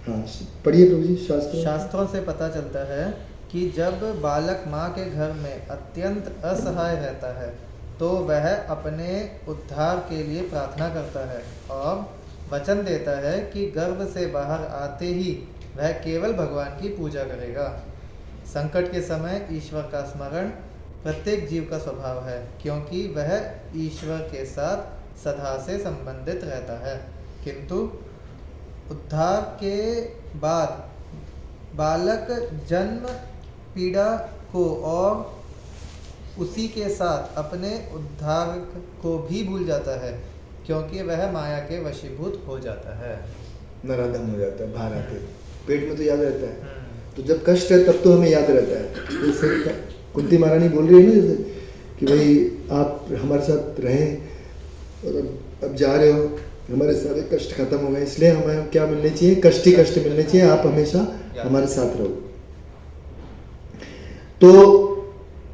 A: हाँ पढ़िए प्रभु जी शास्त्र।
C: शास्त्रों से पता चलता है कि जब बालक माँ के घर में अत्यंत असहाय रहता है तो वह अपने उद्धार के लिए प्रार्थना करता है और वचन देता है कि गर्भ से बाहर आते ही वह केवल भगवान की पूजा करेगा। संकट के समय ईश्वर का स्मरण प्रत्येक जीव का स्वभाव है, क्योंकि वह ईश्वर के साथ सदा से संबंधित रहता है। किंतु उद्धार के बाद बालक जन्म पीड़ा को और उसी के साथ अपने उद्धार को भी भूल जाता है, क्योंकि वह माया के वशीभूत हो जाता है।
A: नराधम हो जाता है बाहर आके। पेट में तो याद रहता है, तो जब कष्ट है तब तो हमें याद रहता है। जैसे कुंती महारानी बोल रही है ना, जैसे कि भाई आप हमारे साथ रहें और अब जा रहे हो, हमारे सारे कष्ट खत्म हो गए, इसलिए हमें क्या मिलने चाहिए? कष्ट ही कष्ट मिलने चाहिए, आप हमेशा हमारे साथ रहो। तो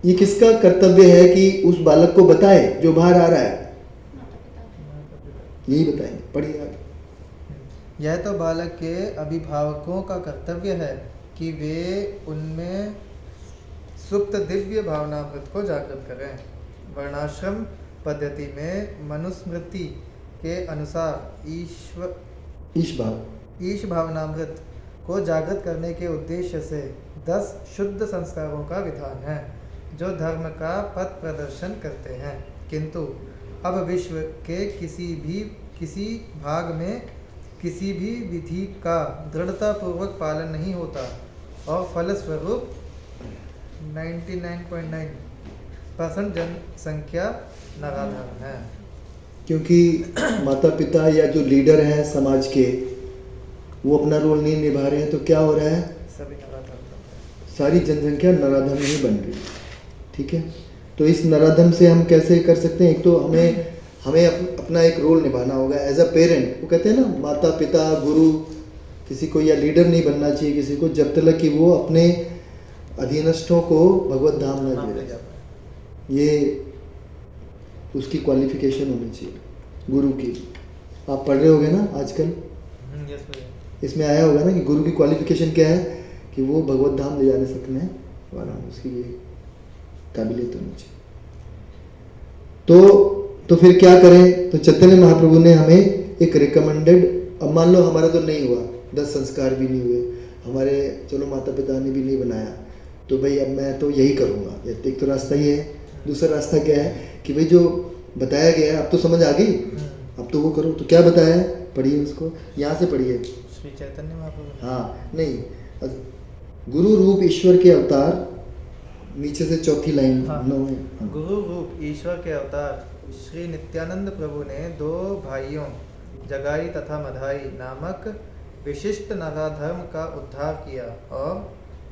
A: ये किसका कर्तव्य है कि उस बालक को बताए जो बाहर आ रहा है? यही बताएंगे, पढ़िए आप।
C: यह तो बालक के अभिभावकों का कर्तव्य है कि वे उनमें सुप्त दिव्य भावनामृत को जागृत करें। वर्णाश्रम पद्धति में मनुस्मृति के अनुसार ईश भावनामृत को जागृत करने के उद्देश्य से 10 शुद्ध संस्कारों का विधान है जो धर्म का पथ प्रदर्शन करते हैं, किंतु अब विश्व के किसी भाग में किसी भी विधि का दृढ़तापूर्वक पालन नहीं होता और फलस्वरूप 99.9% जनसंख्या नराधम है।
A: क्योंकि माता पिता या जो लीडर हैं समाज के वो अपना रोल नहीं निभा रहे हैं, तो क्या हो रहा है,
C: सभी नराधम,
A: सारी जनसंख्या नराधम नहीं बन रही। ठीक है, तो इस नराधम से हम कैसे कर सकते हैं? एक तो हमें अपना एक रोल निभाना होगा एज अ पेरेंट। वो कहते हैं ना, माता पिता गुरु किसी को या लीडर नहीं बनना चाहिए किसी को जब तक कि वो अपने अधीनस्थों को भगवत धाम न दे रहे। ये उसकी क्वालिफिकेशन होनी चाहिए गुरु की। आप पढ़ रहे होगे ना आजकल, इसमें आया होगा ना कि गुरु की क्वालिफिकेशन क्या है, कि वो भगवत धाम ले जाने सकने वाला, उसकी ये काबिलियत होनी चाहिए। तो फिर क्या करें? तो चैतन्य महाप्रभु ने हमें एक रिकमेंडेड, अब मान लो हमारा तो नहीं हुआ, 10 संस्कार भी नहीं हुए हमारे, चलो माता पिता ने भी नहीं बनाया, तो भाई अब मैं तो यही करूँगा। एक तो रास्ता ये है। दूसरा रास्ता क्या है कि भाई जो बताया गया है अब तो समझ आ गई, अब तो वो करो। तो क्या बताया है, पढ़िए उसको, यहाँ से पढ़िए।
C: श्री चैतन्य महाप्रभु।
A: हाँ नहीं, गुरु रूप ईश्वर के अवतार, नीचे से चौथी लाइन।
C: हाँ।
A: 9 है। हाँ।
C: गुरु रूप ईश्वर के अवतार श्री नित्यानंद प्रभु ने 2 भाइयों जगाई तथा मधाई नामक विशिष्ट नराधर्म का उद्धार किया और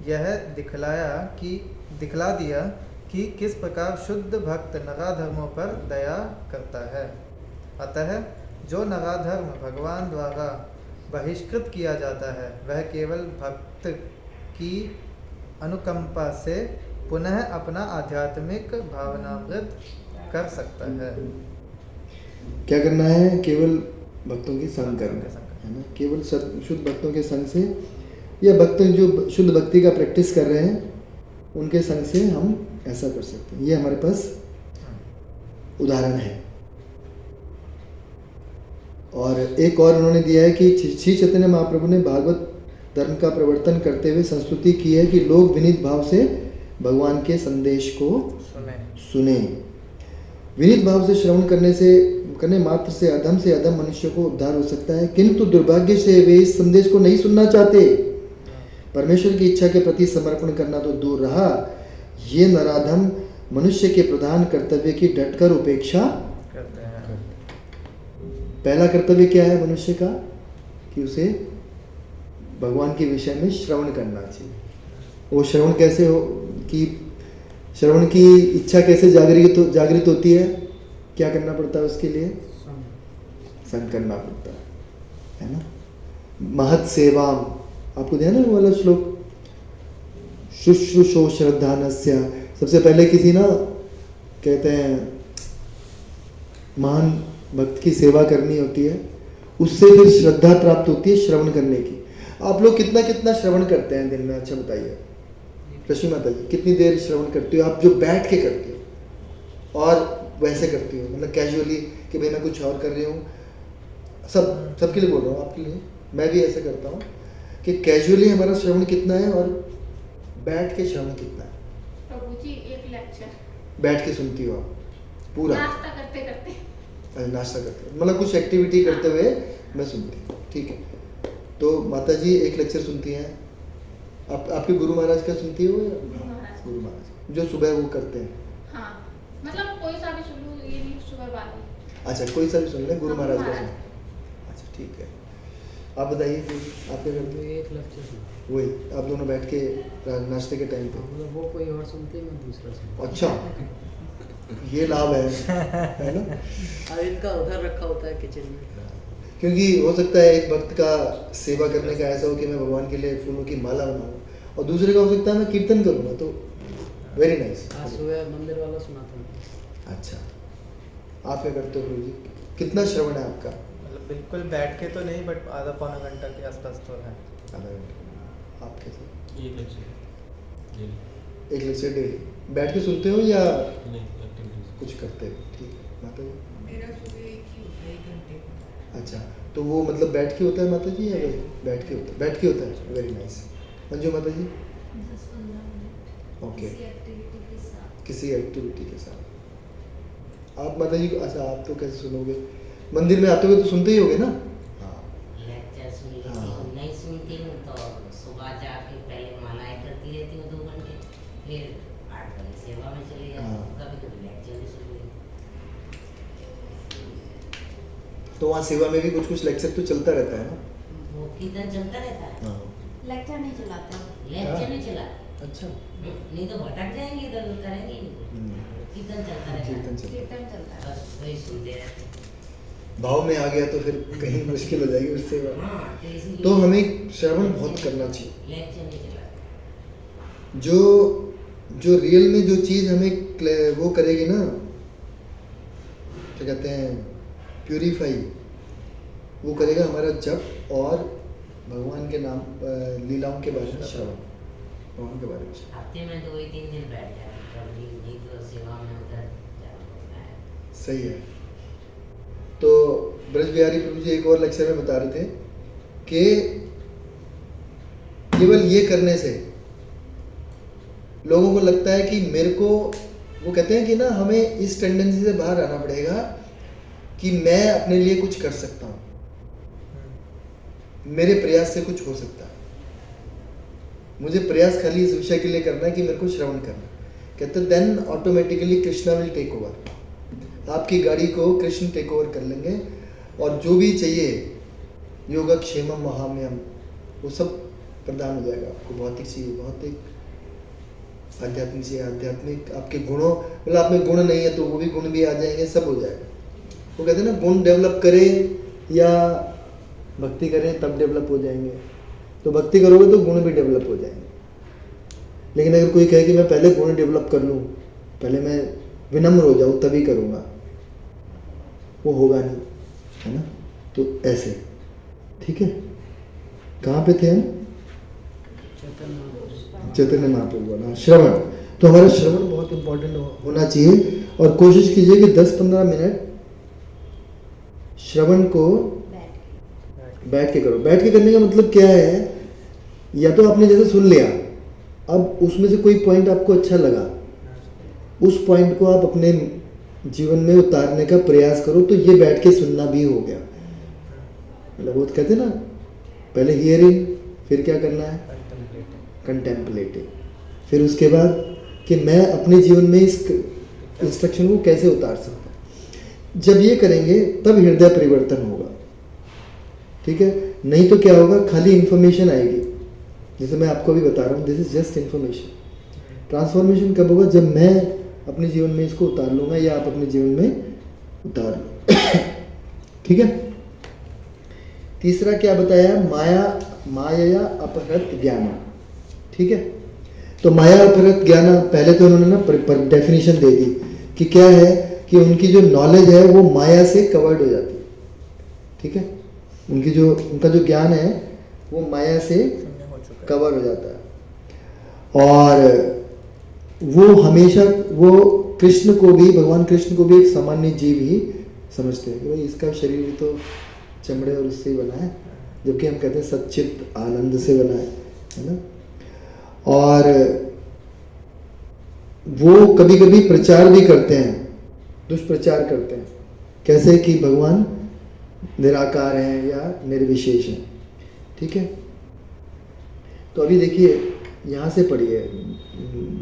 C: यह दिखला दिया कि किस प्रकार शुद्ध भक्त नराधर्मों पर दया करता है। अतः जो नराधर्म भगवान द्वारा बहिष्कृत किया जाता है वह केवल भक्त की अनुकंपा से पुनः अपना आध्यात्मिक भावनामृत कर सकता है।
A: क्या करना है? केवल भक्तों की संग करना है ना, केवल शुद्ध भक्तों के संग से, या भक्त जो शुद्ध भक्ति का प्रैक्टिस कर रहे हैं उनके संग से हम ऐसा कर सकते हैं। ये हमारे पास उदाहरण है। और एक और उन्होंने दिया है कि श्री चैतन्य महाप्रभु ने भागवत धर्म का प्रवर्तन करते हुए संस्तुति की है कि लोग विनीत भाव से भगवान के संदेश को सुने। विनीत भाव से श्रवण करने मात्र से अधम मनुष्य को उद्धार हो सकता है, किंतु दुर्भाग्य से वे इस संदेश को नहीं सुनना चाहते। परमेश्वर की इच्छा के प्रति समर्पण करना तो दूर रहा, ये नराधम मनुष्य के प्रधान कर्तव्य की डटकर उपेक्षा करते हैं। पहला कर्तव्य क्या है मनुष्य का? कि उसे भगवान के विषय में श्रवण करना चाहिए। वो श्रवण कैसे हो, कि श्रवण की इच्छा कैसे जागृत होती है? क्या करना पड़ता है उसके लिए? संग करना पड़ता है ना। महत् सेवाम, आपको ध्यान है वो वाला श्लोक, शुश्रूषो श्रद्धानस्य। सबसे पहले किसी ना कहते हैं महान भक्त की सेवा करनी होती है, उससे फिर श्रद्धा प्राप्त होती है श्रवण करने की। आप लोग कितना श्रवण करते हैं दिन में? अच्छा बताइए रश्मि माता जी, कितनी देर श्रवण करती हो आप? जो बैठ के करती हो और वैसे करती हो, मतलब कैजुअली कि भाई मैं कुछ और कर रही हूँ, सबके लिए बोल रहा हूँ, आपके लिए मैं भी ऐसा करता हूँ कि कैजुअली हमारा श्रवण कितना है और बैठ के श्रवण कितना है?
D: प्रभु जी एक लेक्चर
A: बैठ के सुनती हो आप पूरा?
D: नाश्ता करते
A: नाश्ता करते मतलब कुछ एक्टिविटी करते हुए मैं सुनती हूँ, ठीक है। तो माता जी एक लेक्चर सुनती हैं, आपके गुरु महाराज का सुनती हो? गुरु महाराज जो सुबह वो करते हैं।
D: हाँ, मतलब कोई सा भी सुन लूँ, ये नहीं सुबह वाली।
A: अच्छा, कोई सा भी सुन ले, गुरु
D: हाँ,
A: महाराज का
D: महाराज।
A: सुन। अच्छा ठीक है, आप बताइए आपके घर में?
B: एक लेक्चर
A: वही आप दोनों बैठ के नाश्ते के टाइम पे?
B: मतलब वो कोई और सुनते हैं, मैं दूसरा सुनता।
A: अच्छा, ये लाभ है ना।
B: अब इनका उधर रखा होता है किचन में,
A: क्योंकि हो सकता है एक भक्त का सेवा करने का ऐसा हो कि मैं भगवान के लिए फूलों की माला बनाऊँ, और दूसरे का हो सकता है मैं कीर्तन करूँगा। तो वेरी नाइस।
B: आज सुबह मंदिर वाला सुना था।
A: अच्छा, आप क्या करते हो प्रभु जी? कितना श्रवण है आपका?
C: मतलब बिल्कुल बैठ के तो नहीं, बट आधा पौना घंटा के आसपास तो है।
A: आधा घंटा। आप कैसे?
F: एक लेक्चर डेली।
A: एक लेक्चर डेली बैठ के सुनते हो या
F: नहीं, एक्टिविटीज।
A: कुछ करते हो? ठीक है माता जी।
G: मेरा सुबह एक ही होता है, 1 घंटे का।
A: अच्छा, तो वो मतलब बैठ के होता है माता जी या बैठ के होता है? बैठ के होता है, वेरी नाइस। मंजू माता जी?
E: 10-15 मिनट
A: ओके,
E: किसी एक्टिविटी के साथ।
A: किसी एक्टिविटी के साथ। आप माता जी? अच्छा, आप तो कैसे सुनोगे? मंदिर में आते हुए तो सुनते ही होगे ना? हाँ।
H: लेक्चर सुन लेती
A: हाँ।
H: हूँ, नहीं सुनती हूँ तो सुबह जाके पहले मालाएं करती रहती हूँ 2 घंटे, फिर 8 बजे सेवा में चली जाती हूँ,
A: हाँ।
H: कभी कभी लेक्चर भी सुन लेती
A: तो वहाँ सेवा में भी कुछ कुछ लेक्चर तो चलता रहता है ना?
H: हूँ। वो कीर्तन चलता रहता है,
A: हाँ।
E: लेक्चर नहीं चलाते हैं।
H: लेक्चर नहीं चला,
A: अच्छा।
H: नहीं तो भटक जाएंगे, इधर उधर करेंगे ही नहीं।
A: हम्म,
H: कीर्तन चलता रहता है,
A: कीर्तन चलता है।
E: कीर्तन चलता है।
H: बस वही सुनते रहते हैं।
A: भाव में आ गया तो फिर कहीं मुश्किल हो जाएगी उससे।
H: हाँ, तो इसलिए
A: तो हमें श्रवण बहुत करना चाहिए।
H: लेक्चर नहीं चला।
A: जो रियल में जो चीज़ हमें वो करेगी ना, क्या कहते हैं, प्यूरिफाई, वो करेगा हमारा जप और भगवान के नाम लीलाओं के बारे में श्रवण, भगवान के बारे में श्रवण।
H: हफ्ते में 2-3 दिन बैठ जाते, कभी नहीं तो सेवा में उधर जाना होता है।
A: सही है। तो ब्रज बिहारी प्रभु जी एक और लेक्चर में बता रहे थे कि केवल ये करने से लोगों को लगता है कि मेरे को, वो कहते हैं कि ना हमें इस टेंडेंसी से बाहर आना पड़ेगा कि मैं अपने लिए कुछ कर सकता हूँ, मेरे प्रयास से कुछ हो सकता है। मुझे प्रयास खाली इस विषय के लिए करना है कि मेरे को श्रवण करना है। कहते हैं then automatically Krishna will take over, आपकी गाड़ी को कृष्ण टेक ओवर कर लेंगे और जो भी चाहिए योगक्षेमम महाम्यम वो सब प्रदान हो जाएगा आपको। भौतिक चाहिए भौतिक, आध्यात्मिक चाहिए आध्यात्मिक, आपके गुणों, मतलब आप में गुण नहीं है तो वो भी गुण भी आ जाएंगे, सब हो जाएगा। वो कहते हैं ना गुण डेवलप करें या भक्ति करें तब डेवलप हो जाएंगे। तो भक्ति करोगे तो गुण भी डेवलप हो जाएंगे। लेकिन अगर कोई कहे कि मैं पहले गुण डेवलप कर लूँ, पहले मैं विनम्र हो जाऊँ तभी करूँगा, वो होगा नहीं, है ना? तो ऐसे, ठीक है। कहाँ पे थे हम? चैतन्य महाप्रभु वाला श्रवण। तो हमारा श्रवण बहुत इंपॉर्टेंट होना चाहिए और कोशिश कीजिए कि 10-15 मिनट श्रवण को बैठ के करो। बैठ के करने का मतलब क्या है, या तो आपने जैसे सुन लिया, अब उसमें से कोई पॉइंट आपको अच्छा लगा, उस पॉइंट को आप अपने जीवन में उतारने का प्रयास करो, तो ये बैठ के सुनना भी हो गया। मतलब वो कहते हैं ना, पहले हियरिंग, फिर क्या करना है, कंटेम्पलेटिंग, फिर उसके बाद कि मैं अपने जीवन में इस इंस्ट्रक्शन को कैसे उतार सकता हूँ। जब ये करेंगे तब हृदय परिवर्तन होगा, ठीक है। नहीं तो क्या होगा, खाली इन्फॉर्मेशन आएगी, जैसे मैं आपको भी बता रहा हूँ, this is just information. Transformation कब होगा, जब मैं अपने जीवन में इसको उतार लूँगा या आप अपने जीवन में उतार लो, ठीक है। तीसरा क्या बताया, माया अपहृत ज्ञान, ठीक है। तो माया अपहृत ज्ञान, पहले तो उन्होंने ना डेफिनेशन दे दी कि क्या है, कि उनकी जो नॉलेज है वो माया से कवर्ड हो जाती है, ठीक है। उनका जो ज्ञान है वो माया से कवर हो जाता है। और वो हमेशा वो कृष्ण को भी, भगवान कृष्ण को भी एक सामान्य जीव ही समझते हैं कि भाई इसका शरीर भी तो चमड़े और उससे ही बना है, जबकि हम कहते हैं सच्चित आनंद से बना है ना। और वो कभी कभी प्रचार भी करते हैं, दुष्प्रचार करते हैं, कैसे कि भगवान निराकार हैं या निर्विशेष हैं, ठीक है। तो अभी देखिए यहाँ से पढ़िए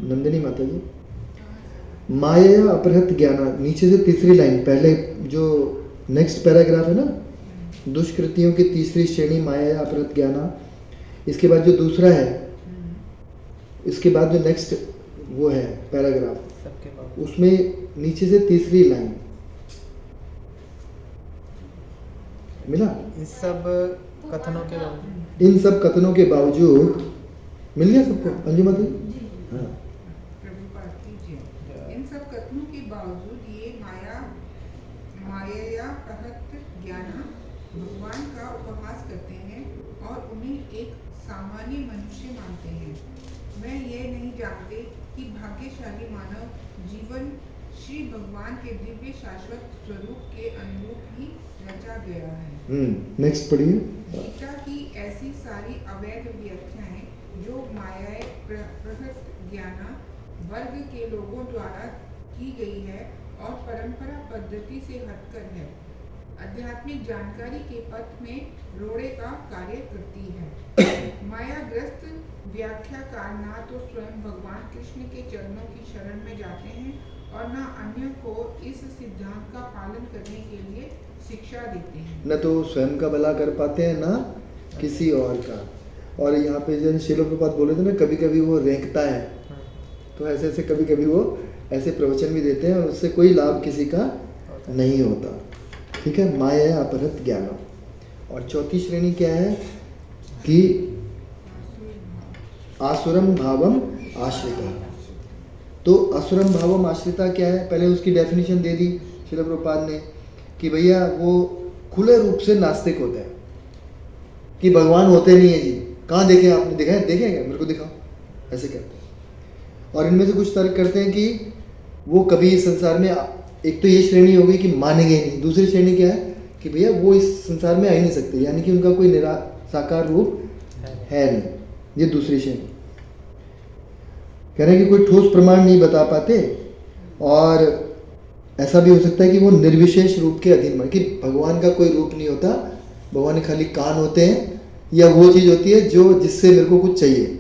A: नंदिनी माता जी, माया अपहृत ज्ञान, नीचे से तीसरी लाइन, पहले जो नेक्स्ट पैराग्राफ है ना, दुष्कृतियों की तीसरी श्रेणी माया अपहृत ज्ञान, इसके बाद जो दूसरा है, इसके बाद जो नेक्स्ट वो है पैराग्राफ, उसमें नीचे से तीसरी लाइन मिला।
C: इस सब कथनों के बावजूद,
A: इन सब कथनों के बावजूद मिल गया सबको, अंजू माता जी? हाँ,
G: प्रभुपाद कीजिए। इन सब कथनों के बावजूद ये माया अपहृत ज्ञान एक सामान्य मनुष्य मानते हैं। वह ये नहीं जानते कि भाग्यशाली मानव जीवन श्री भगवान के दिव्य शाश्वत स्वरूप के अनुरूप ही रचा गया है।
A: नेक्स्ट पढ़िए।
G: गीता की ऐसी सारी अवैध व्याख्याएं जो मायाए प्रगत ज्ञान वर्ग के लोगों द्वारा की गई है और परंपरा पद्धति से हटकर है, आध्यात्मिक जानकारी के पथ में रोड़े का कार्य करती है। मायाग्रस्त व्याख्याकार ना तो स्वयं भगवान कृष्ण के चरणों की शरण में जाते हैं और न अन्य को इस सिद्धांत का पालन करने के लिए शिक्षा देते हैं।
A: न तो स्वयं का भला कर पाते हैं, ना किसी और का। और यहाँ पे जैसे श्रील प्रभुपाद बोले थे ना, कभी कभी वो रेंकता है, तो ऐसे ऐसे कभी कभी वो ऐसे प्रवचन भी देते हैं और उससे कोई लाभ किसी का नहीं होता। ठीक है, माया अपहृत ज्ञान। और चौथी श्रेणी क्या है कि आसुरम भावम आश्रिता। तो असुरम भावम आश्रिता क्या है, पहले उसकी डेफिनेशन दे दी श्रील प्रभुपाद ने कि भैया वो खुले रूप से नास्तिक होते हैं, कि भगवान होते नहीं है जी। कहाँ देखे आपने, देखा है? देखे क्या? मेरे को दिखाओ, ऐसे कहते हैं। और इनमें से कुछ तर्क करते हैं कि वो कभी इस संसार में, एक तो ये श्रेणी हो गई कि मानेंगे नहीं। दूसरी श्रेणी क्या है कि भैया वो इस संसार में आ ही नहीं सकते, यानी कि उनका कोई साकार रूप है नहीं। ये दूसरी श्रेणी कह रहे हैं कि कोई ठोस प्रमाण नहीं बता पाते, और ऐसा भी हो सकता है कि वो निर्विशेष रूप के अधीन, कि भगवान का कोई रूप नहीं होता, भगवान के खाली कान होते हैं, या वो चीज़ होती है जो जिससे मेरे को कुछ चाहिए,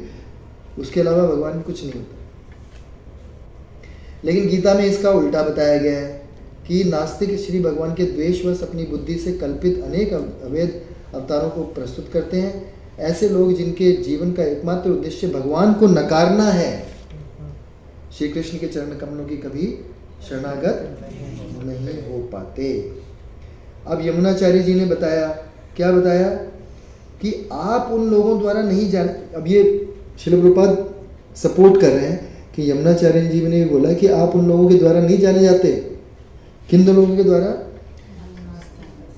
A: उसके अलावा भगवान कुछ नहीं होता। लेकिन गीता में इसका उल्टा बताया गया है कि नास्तिक श्री भगवान के द्वेषवश अपनी बुद्धि से कल्पित अनेक अवैध अवतारों को प्रस्तुत करते हैं। ऐसे लोग जिनके जीवन का एकमात्र उद्देश्य भगवान को नकारना है, श्री कृष्ण के चरण कमलों की कभी शरणागत नहीं हो पाते। अब यमुनाचार्य जी ने बताया, क्या बताया कि आप उन लोगों द्वारा नहीं जाने। अब ये श्रील प्रभुपाद सपोर्ट कर रहे हैं कि यमुनाचार्य जी ने भी बोला कि आप उन लोगों के द्वारा नहीं जाने जाते। किन दो लोगों के द्वारा?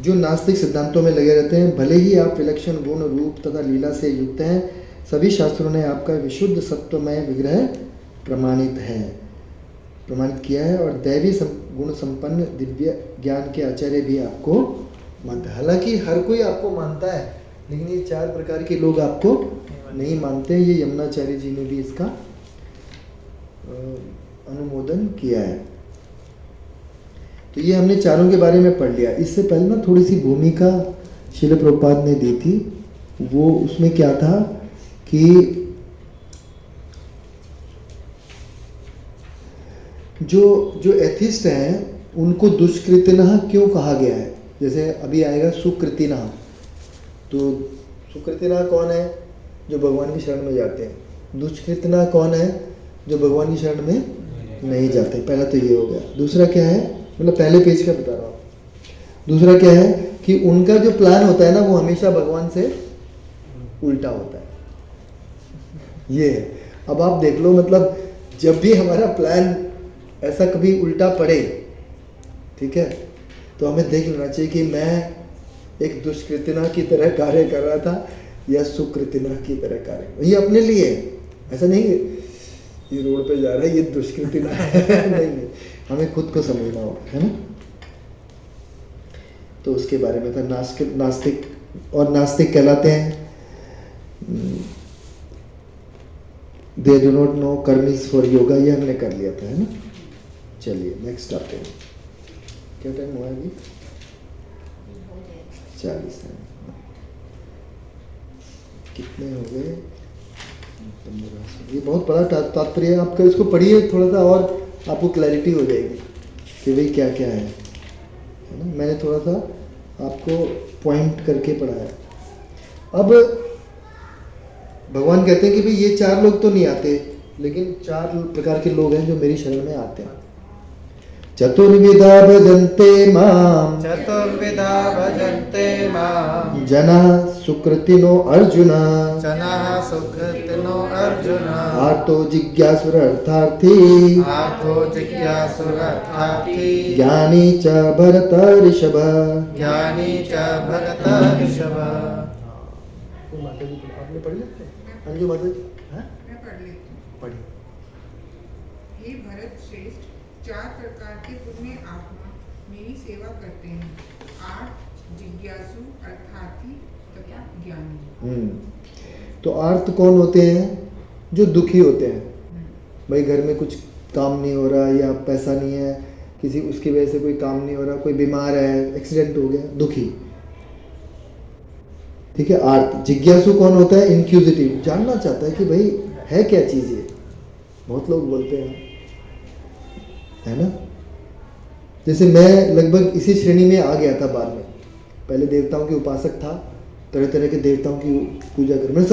A: जो नास्तिक सिद्धांतों में लगे रहते हैं। भले ही आप विलक्षण गुण रूप तथा लीला से युक्त हैं, सभी शास्त्रों ने आपका विशुद्ध सत्वमय विग्रह प्रमाणित किया है, और दैवी गुण संपन्न दिव्य ज्ञान के आचार्य भी आपको मानते हैं। हालांकि हर कोई आपको मानता है, लेकिन ये 4 प्रकार के लोग आपको नहीं मानते। ये यमुनाचार्य जी ने भी इसका अनुमोदन किया है। तो ये हमने चारों के बारे में पढ़ लिया। इससे पहले ना थोड़ी सी भूमिका श्रील प्रभुपाद ने दी थी। वो उसमें क्या था कि जो एथिस्ट हैं उनको दुष्कृतिनः क्यों कहा गया है। जैसे अभी आएगा सुकृतिनः। तो सुकृतिनः कौन है? जो भगवान की शरण में जाते हैं। दुष्कृतिनः कौन है? जो भगवान की शरण में नहीं जाते। पहला तो ये हो गया। दूसरा क्या है, मतलब पहले पेज का बता रहा हूँ। दूसरा क्या है कि उनका जो प्लान होता है ना, वो हमेशा भगवान से उल्टा होता है। ये है। अब आप देख लो, मतलब जब भी हमारा प्लान ऐसा कभी उल्टा पड़े, ठीक है, तो हमें देख लेना चाहिए कि मैं एक दुष्कृतिना की तरह कार्य कर रहा था या सुकृतिना की तरह कार्य। ये अपने लिए है, ऐसा नहीं ये रोड पे जा रहा है ये दुष्कृतिना है। नहीं, हमें खुद को समझना होगा, है ना। तो उसके बारे में था नास्तिक और नास्तिक कहलाते हैं दे डू नॉट नो कर्म इज फॉर योगा। ये हमने कर लिया था, है ना। चलिए नेक्स्ट आते हैं। क्या टाइम हुआ अभी? 40 है। कितने हो गए? 15। ये बहुत बड़ा तात्पर्य है आपका। इसको पढ़िए थोड़ा सा और आपको क्लैरिटी हो जाएगी कि भाई क्या क्या है ना। मैंने थोड़ा सा आपको पॉइंट करके पढ़ाया। अब भगवान कहते हैं कि भाई ये 4 लोग तो नहीं आते, लेकिन 4 प्रकार के लोग हैं जो मेरी शरण में आते हैं। चतुर्विधा भजन्ते माम,
C: चतुर्विधा भजन्ते माम,
A: जना सुकृतिनो अर्जुन,
C: जनाः सुकृतिनो अर्जुन,
A: आर्तो जिज्ञासुरर्थार्थी,
C: आर्तो जिज्ञासुरर्थार्थी,
A: ज्ञानी च भरत ऋषभ,
C: ज्ञानी च भरत ऋषभ।
A: आपने पढ़ लेते हैं अंजू माता जी? हाँ
G: मैं पढ़ लेती हूँ।
A: पढ़िए।
G: हे भरत श्रेष्ठ, 4 प्रकार के पुण्य आत्मा मेरी सेवा करते हैं। 8 जिज्ञासु, अर्थार्थी तथा ज्ञानी।
A: तो आर्त कौन होते हैं? जो दुखी होते हैं। भाई घर में कुछ काम नहीं हो रहा, या पैसा नहीं है, किसी उसकी वजह से कोई काम नहीं हो रहा, कोई बीमार है, एक्सीडेंट हो गया, दुखी। ठीक है, आर्त। जिज्ञासु कौन होता है? इंक्यूजिटिव, जानना चाहता है कि भाई है क्या चीज़ ये। बहुत लोग बोलते हैं, है ना। जैसे मैं लगभग इसी श्रेणी में आ गया था बाद में। पहले देवताओं के उपासक था, तरह तरह के देवताओं की पूजा कर, मैं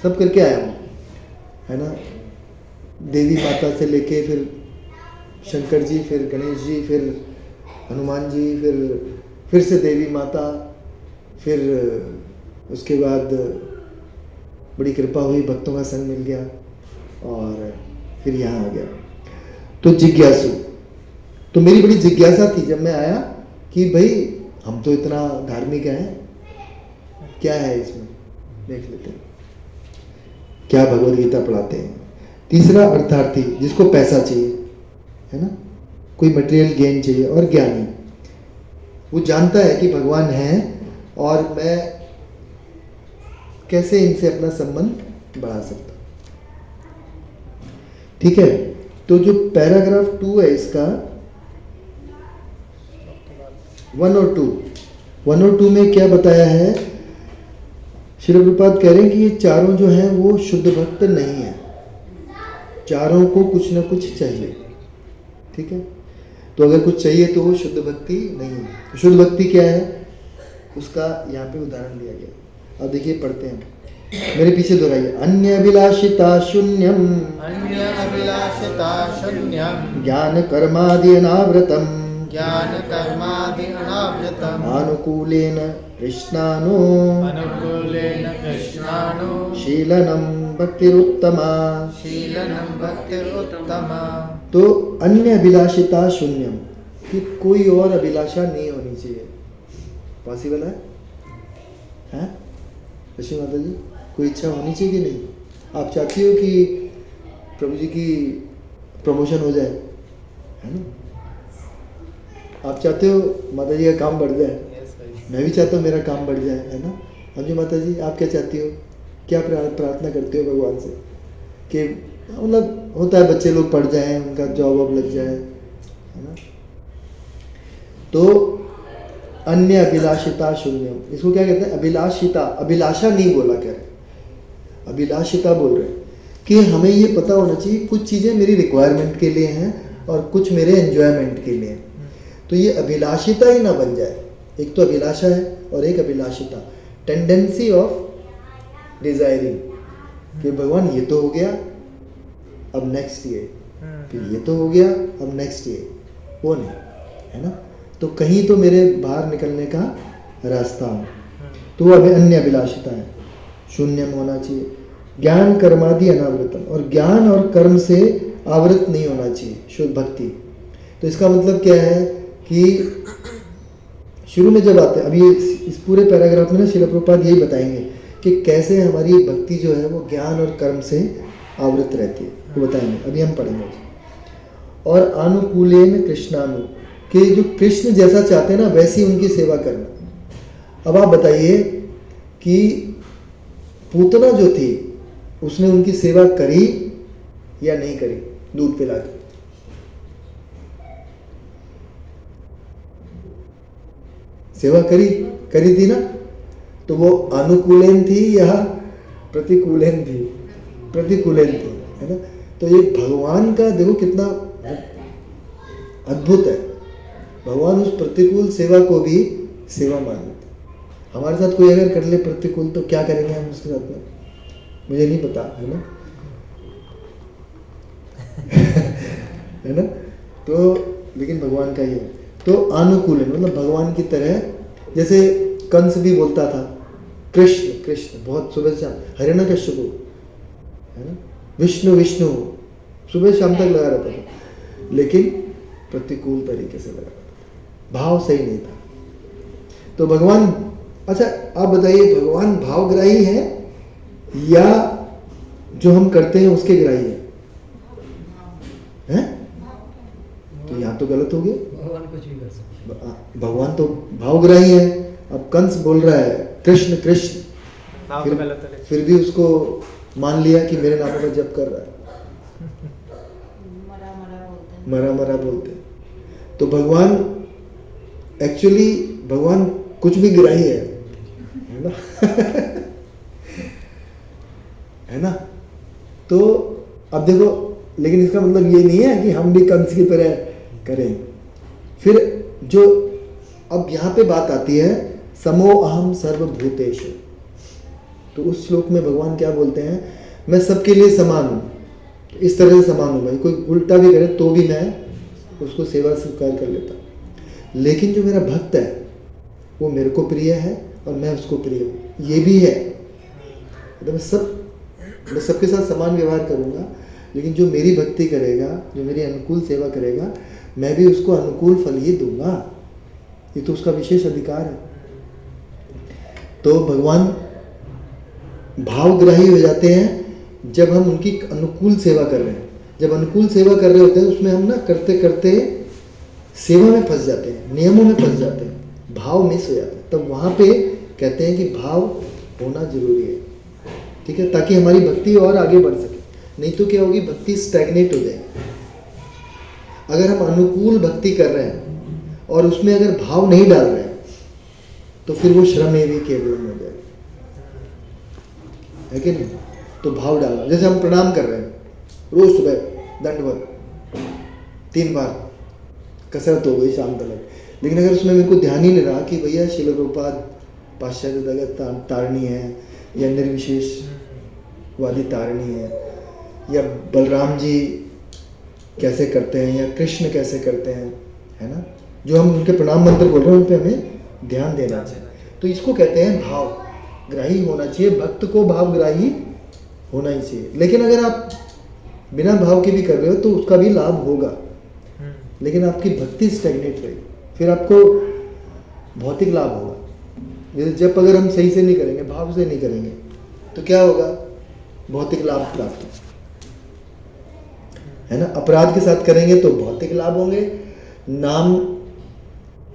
A: सब करके आया हूँ, है ना। देवी माता से लेके फिर शंकर जी, फिर गणेश जी, फिर हनुमान जी, फिर से देवी माता, फिर उसके बाद बड़ी कृपा हुई, भक्तों का संग मिल गया और फिर यहाँ आ गया। तो जिज्ञासु, तो मेरी बड़ी जिज्ञासा थी जब मैं आया कि भाई हम तो इतना धार्मिक हैं, क्या है इसमें, देख लेते हैं क्या भगवद गीता पढ़ाते हैं। तीसरा अर्थार्थी, जिसको पैसा चाहिए, है ना, कोई मटेरियल गेन चाहिए। और ज्ञानी, वो जानता है कि भगवान है और मैं कैसे इनसे अपना संबंध बढ़ा सकता। ठीक है, तो जो पैराग्राफ 2 है इसका 1 और 2 में क्या बताया है? श्री प्रभुपाद कह रहे हैं कि ये चारों जो हैं वो शुद्ध भक्त नहीं है, चारों को कुछ ना कुछ चाहिए। ठीक है, तो अगर कुछ चाहिए तो वो शुद्ध भक्ति नहीं है। तो शुद्ध भक्ति क्या है, उसका यहाँ पे उदाहरण दिया गया। अब देखिए पढ़ते हैं, मेरे पीछे दोहराइए। अन्य अभिलाषिता शून्यम,
C: अन्य अभिलाषिता शून्यम,
A: ज्ञान कर्मादि अनावृतम,
C: ज्ञान कर्मादि अनावृतम,
A: आनुकूलेन कृष्णानो,
C: अनुकूलेन कृष्णानो,
A: शीलनम भक्तिरुत्तमा।
C: शीलनम भक्तिरुत्तमा।
A: तो अन्य अभिलाषिता शून्यम, कि कोई और अभिलाषा नहीं होनी चाहिए। पॉसिबल है? ऋषि माता जी, कोई इच्छा होनी चाहिए कि नहीं? आप चाहती हो कि प्रभु जी की प्रमोशन हो जाए, है ना? आप चाहते हो माता जी का काम बढ़ जाए? मैं भी चाहता हूँ मेरा काम बढ़ जाए, है ना। अंजू माता जी, आप क्या चाहती हो? क्या प्रार्थना करते हो भगवान से कि मतलब होता है बच्चे लोग पढ़ जाएं, उनका जॉब वॉब लग जाए, है ना। तो अन्य अभिलाषिता शून्यम, इसको क्या कहते हैं? अभिलाषिता, अभिलाषा नहीं बोला, कह रहे अभिलाषिता बोल रहे कि हमें ये पता होना चाहिए कुछ चीज़ें मेरी रिक्वायरमेंट के लिए हैं और कुछ मेरे एंजॉयमेंट के लिए हैं। तो ये अभिलाषिता ही ना बन जाए। एक तो अभिलाषा है और एक अभिलाषिता, टेंडेंसी ऑफ डिजायरिंग कि भगवान ये तो हो गया, अब नेक्स्ट ये, फिर ये तो हो गया, अब नेक्स्ट ये, वो नहीं, है ना। तो कहीं तो मेरे बाहर निकलने का रास्ता हो, तो वो अन्य अभिलाषिता है, शून्यम होना चाहिए। ज्ञान कर्मादि अनावृतम, और ज्ञान और कर्म से आवृत नहीं होना चाहिए शुद्ध भक्ति। तो इसका मतलब क्या है कि शुरू में जब आते हैं, अभी इस पूरे पैराग्राफ में ना श्रील प्रभुपाद यही बताएंगे कि कैसे हमारी भक्ति जो है वो ज्ञान और कर्म से आवृत रहती है, वो बताएंगे, अभी हम पढ़ेंगे। और अनुकूलेन कृष्णानु, कि जो कृष्ण जैसा चाहते हैं ना वैसी उनकी सेवा करना। अब आप बताइए कि पूतना जो थी उसने उनकी सेवा करी या नहीं करी? दूध पिला के सेवा करी थी ना। तो वो अनुकूलेन थी या प्रतिकूलेन थी? प्रतिकूलेन थी, है ना। तो ये भगवान का देखो कितना अद्भुत है, भगवान उस प्रतिकूल सेवा को भी सेवा मान लेते। हमारे साथ कोई अगर कर ले प्रतिकूल तो क्या करेंगे हम उसके साथ में, मुझे नहीं पता, है ना। है ना। तो लेकिन भगवान का ही है। तो अनुकूल है, मतलब भगवान की तरह, जैसे कंस भी बोलता था कृष्ण कृष्ण, बहुत सुबह शाम, हिरण्यकश्यप है ना, विष्णु विष्णु, सुबह शाम तक लगा रहता था, लेकिन प्रतिकूल तरीके से लगा रहता था, भाव सही नहीं था। तो भगवान अच्छा आप बताइए, भगवान भावग्राही है या जो हम करते हैं उसके ग्राही है? तो यहाँ तो गलत हो गया।
B: भगवान कुछ भी कर सकते
A: भगवान तो भावग्राही है। अब कंस बोल रहा है कृष्ण कृष्ण,
C: नाम तो गलत है
A: फिर भी उसको मान लिया कि मेरे नामों का जप कर रहा है, मरा मरा बोलते हैं। तो भगवान एक्चुअली भगवान कुछ भी ग्राही है ना है ना। तो अब देखो, लेकिन इसका मतलब ये नहीं है कि हम भी कंस की तरह करें। फिर जो अब यहाँ पे बात आती है समो अहम सर्वभूतेषु, तो उस श्लोक में भगवान क्या बोलते हैं, मैं सबके लिए समान हूँ, इस तरह से समान हूँ भाई, कोई उल्टा भी करे तो भी मैं उसको सेवा स्वीकार कर लेता हूँ। लेकिन जो मेरा भक्त है वो मेरे को प्रिय है और मैं उसको प्रिय हूँ, ये भी है। तो मैं सबके साथ समान व्यवहार करूँगा, लेकिन जो मेरी भक्ति करेगा, जो मेरी अनुकूल सेवा करेगा, मैं भी उसको अनुकूल फल ही दूंगा। ये तो उसका विशेष अधिकार है। तो भगवान भावग्राही हो जाते हैं जब हम उनकी अनुकूल सेवा कर रहे हैं। जब अनुकूल सेवा कर रहे होते हैं उसमें हम ना करते करते सेवा में फंस जाते हैं, नियमों में फंस जाते हैं, भाव मिस हो जाता है। तब वहाँ पे कहते हैं कि भाव होना जरूरी है, ठीक है, ताकि हमारी भक्ति और आगे बढ़ सके। नहीं तो क्या होगी, भक्ति स्टैग्नेट हो जाएगी। अगर हम अनुकूल भक्ति कर रहे हैं और उसमें अगर भाव नहीं डाल रहे हैं तो फिर वो श्रमेवी केवलम हो जाएगा, है कि नहीं। तो भाव डालना, जैसे हम प्रणाम कर रहे हैं रोज सुबह दंडवत 3 बार, कसरत हो गई शाम तक, लेकिन अगर उसमें मेरे को ध्यान ही नहीं रहा कि भैया शिल प्रभुपाद पाश्चात्य जगत तारणी है या निर्विशेषवादी तारणी है, या बलराम जी कैसे करते हैं या कृष्ण कैसे करते हैं, है ना, जो हम उनके प्रणाम मंत्र बोल रहे हैं उन पर हमें ध्यान देना चाहिए। तो इसको कहते हैं भावग्राही होना चाहिए, भक्त को भावग्राही होना ही चाहिए। लेकिन अगर आप बिना भाव के भी कर रहे हो तो उसका भी लाभ होगा, लेकिन आपकी भक्ति स्टैग्नेट रहेगी, फिर आपको भौतिक लाभ होगा। जैसे जब अगर हम सही से नहीं करेंगे, भाव से नहीं करेंगे, तो क्या होगा, भौतिक लाभ प्राप्त है ना। अपराध के साथ करेंगे तो भौतिक लाभ होंगे, नाम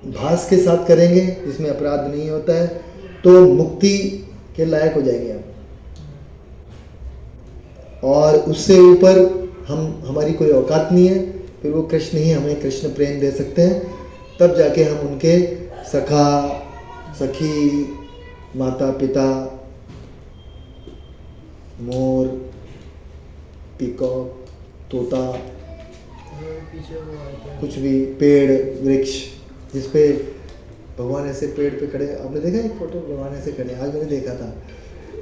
A: भास के साथ करेंगे जिसमें अपराध नहीं होता है तो मुक्ति के लायक हो जाएंगे हम, और उससे ऊपर हमारी कोई औकात नहीं है, फिर वो कृष्ण ही हमें कृष्ण प्रेम दे सकते हैं। तब जाके हम उनके सखा सखी, माता पिता, मोर, पीकॉक, तोता,
B: पीछे वो आता है।
A: कुछ भी पेड़ वृक्ष जिसपे भगवान ऐसे पेड़ पे खड़े, आपने देखा एक फोटो भगवान ऐसे खड़े, आज मैंने देखा था,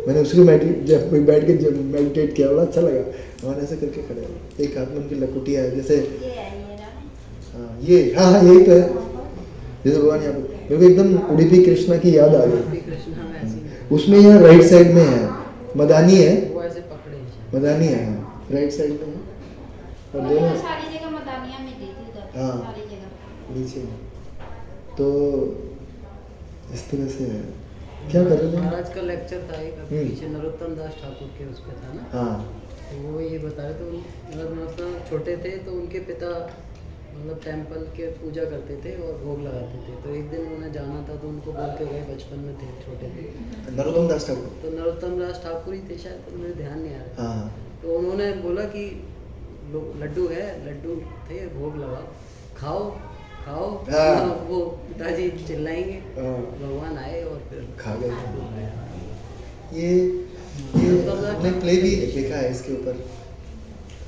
A: मैंने उसको जब बैठ के जब मेडिटेट किया बड़ा अच्छा लगा। भगवान ऐसे करके खड़े हैं, एक हाथ में उनकी लकुटिया है, जैसे हाँ यही तो है, जैसे भगवान यहाँ पे मेरे को एकदम उडुपी कृष्णा की याद आ गई।
B: कृष्णा में ऐसे ही
A: उसमें यहाँ राइट साइड में है मदानी है,
B: वो ऐसे पकड़े हैं।
A: मदानी है राइट साइड में है, और दोनों
D: सारी जगह मदानियाँ में दी थी उधर,
A: हाँ।
D: सारी जगह।
A: नीचे है। तो इस तरह से है। क्या कर रहे थे?
B: महाराज का लेक्चर था एक अभी
A: हम्म।
B: पीछे, नरोत्तम दास ठाकुर के उस पे था ना,
A: हाँ
B: तो वो ये बता रहे थे, मतलब छोटे थे तो उनके पिता मतलब टेम्पल के पूजा करते थे और भोग लगाते थे। तो एक दिन उन्हें जाना था तो उनको बोल के गए, बचपन में थे, छोटे थे,
A: नरोत्तम दास ठाकुर,
B: तो नरोत्तम दास ठाकुर ही थे शायद, तो मुझे ध्यान नहीं आ रहा।
A: हाँ
B: तो उन्होंने बोला कि लड्डू है, लड्डू थे, भोग लगाओ, खाओ खाओ।
A: हाँ।
B: वो पिताजी चिल्लाएंगे,
A: हाँ।
B: भगवान आए और फिर
A: खा गए। ये हमने प्ले भी देखा है इसके ऊपर,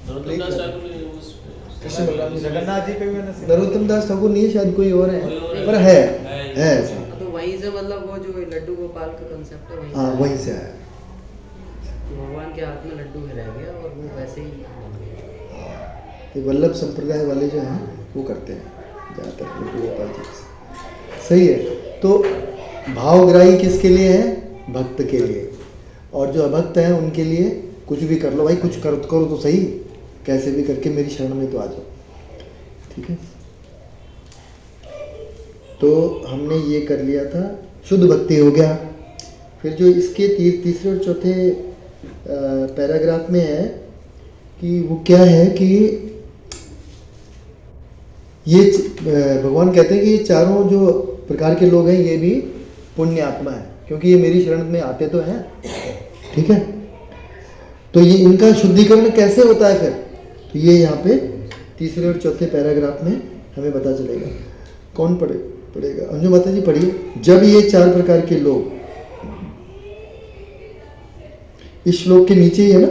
F: नरोत्तम दास ठाकुर ने उस
A: कृष्ण बलराम जी
C: जगन्नाथ जी पे भी मैंने सुना।
A: नरोत्तम दास ठाकुर नहीं है शायद, कोई और है,
F: कोई और है।
A: पर है ऐसा।
B: तो वहीं से मतलब वो जो लड्डू गोपाल का कंसेप्ट है वहीं
A: हाँ
B: से
A: वहीं से आया।
B: भगवान के हाथ में लड्डू रह गया और वो वैसे ही बन गया।
A: ये वल्लभ संप्रदाय वाले जो हैं वो करते हैं ज़्यादातर लड्डू गोपाल जी से। सही है। तो भावग्राही किसके लिए है? भक्त के लिए। और जो अभक्त हैं उनके लिए कुछ भी कर लो भाई, कुछ करो तो सही, कैसे भी करके मेरी शरण में तो आ जाओ, ठीक है। तो हमने ये कर लिया था शुद्ध भक्ति हो गया। फिर जो इसके तीसरे और चौथे पैराग्राफ में है कि वो क्या है कि ये भगवान कहते हैं कि ये चारों जो प्रकार के लोग हैं ये भी पुण्य आत्मा है, क्योंकि ये मेरी शरण में आते तो हैं, ठीक है। तो ये इनका शुद्धिकरण कैसे होता है फिर, तो ये यहाँ पे तीसरे और चौथे पैराग्राफ में हमें पता चलेगा। कौन पढ़ेगा? अंजू माता जी पढ़िए। जब ये 4 प्रकार के लोग, इस श्लोक के नीचे ही है ना।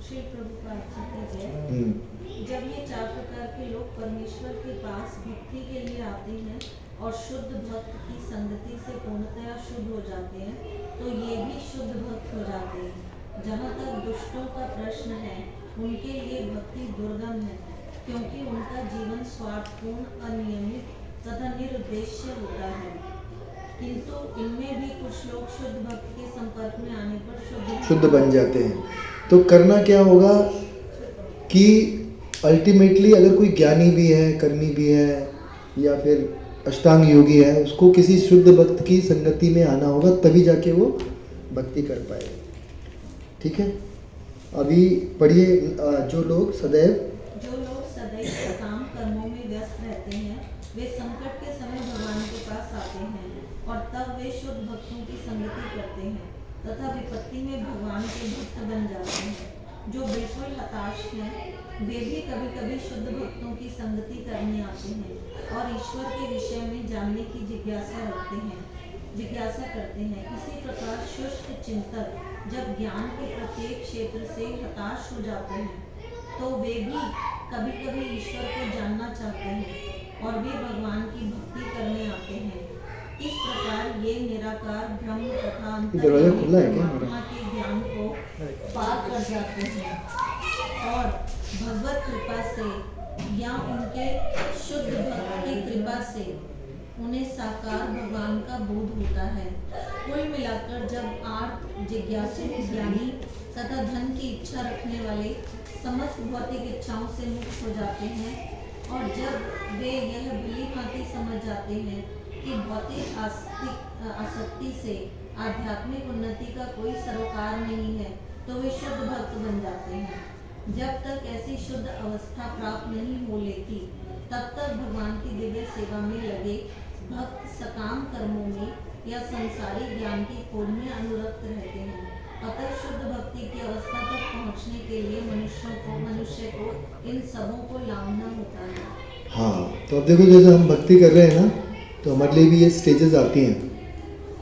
E: श्री प्रभुपाद जी की जय। जब ये 4 प्रकार के लोग परमेश्वर के पास भक्ति के लिए आते हैं और शुद्ध भक्त की संगति से पूर्णतया शुद्ध हो जाते हैं, तो ये भी शुद्ध भक्त हो जाते हैं। जहाँ तक दुष्टों का प्रश्न है, उनके लिए भक्ति दुर्गम है, क्योंकि उनका जीवन स्वार्थपूर्ण, अनियमित तथा निरुद्देश्य होता है। किंतु इनमें भी कुछ लोग शुद्ध भक्त के संपर्क में आने पर
A: शुद्ध बन जाते हैं। तो करना क्या होगा कि अल्टीमेटली अगर कोई ज्ञानी भी है, कर्मी भी है, या फिर अष्टांग योगी है, उसको किसी शुद्ध भक्त की संगति में आना होगा, तभी जाके वो भक्ति कर पाएगा, ठीक है। अभी पढ़िए। जो लोग सदैव
E: काम कर्मों में व्यस्त रहते हैं, वे संकट के समय भगवान के पास आते हैं और तब वे शुद्ध भक्तों की संगति करते हैं तथा विपत्ति में भगवान के भक्त बन जाते हैं। जो बिल्कुल हताश हैं, वे भी कभी कभी शुद्ध भक्तों की संगति करने आते हैं और ईश्वर के विषय में जानने की जिज्ञासा करते हैं। इसी प्रकार शुष्क चिंतक जब ज्ञान के प्रत्येक क्षेत्र से हताश हो जाते हैं, तो वे भी कभी कभी ईश्वर को जानना चाहते हैं और वे भगवान की भक्ति करने आते हैं। इस प्रकार ये निराकार ब्रह्म तथा अंतर्यामी परमात्मा के ज्ञान को पार कर जाते हैं और भगवत कृपा से या उनके शुद्ध भक्त की कृपा से उन्हें साकार भगवान का बोध होता है। कुल मिलाकर जब आर्त, जिज्ञासु, ज्ञानी तथा धन की इच्छा रखने वाले समस्त भौतिक इच्छाओं से मुक्त हो जाते हैं और जब वे यह भली भांति समझ जाते हैं कि भौतिक आसक्ति से आध्यात्मिक उन्नति का कोई सरोकार नहीं है, तो वे शुद्ध भक्त बन जाते हैं। जब तक ऐसी शुद्ध अवस्था प्राप्त नहीं हो लेती, तब तक भगवान की दिव्य सेवा में लगे भक्त सकाम कर्मों में या संसारी ज्ञान की खोज में अनुरक्त रहते हैं। अतः शुद्ध भक्ति की अवस्था तक पहुंचने के लिए मनुष्य को इन सबों को लांघना होता है।
A: हाँ, तो अब देखो, जैसे हम भक्ति कर रहे हैं ना, तो हमारे लिए भी ये स्टेजेस आती हैं,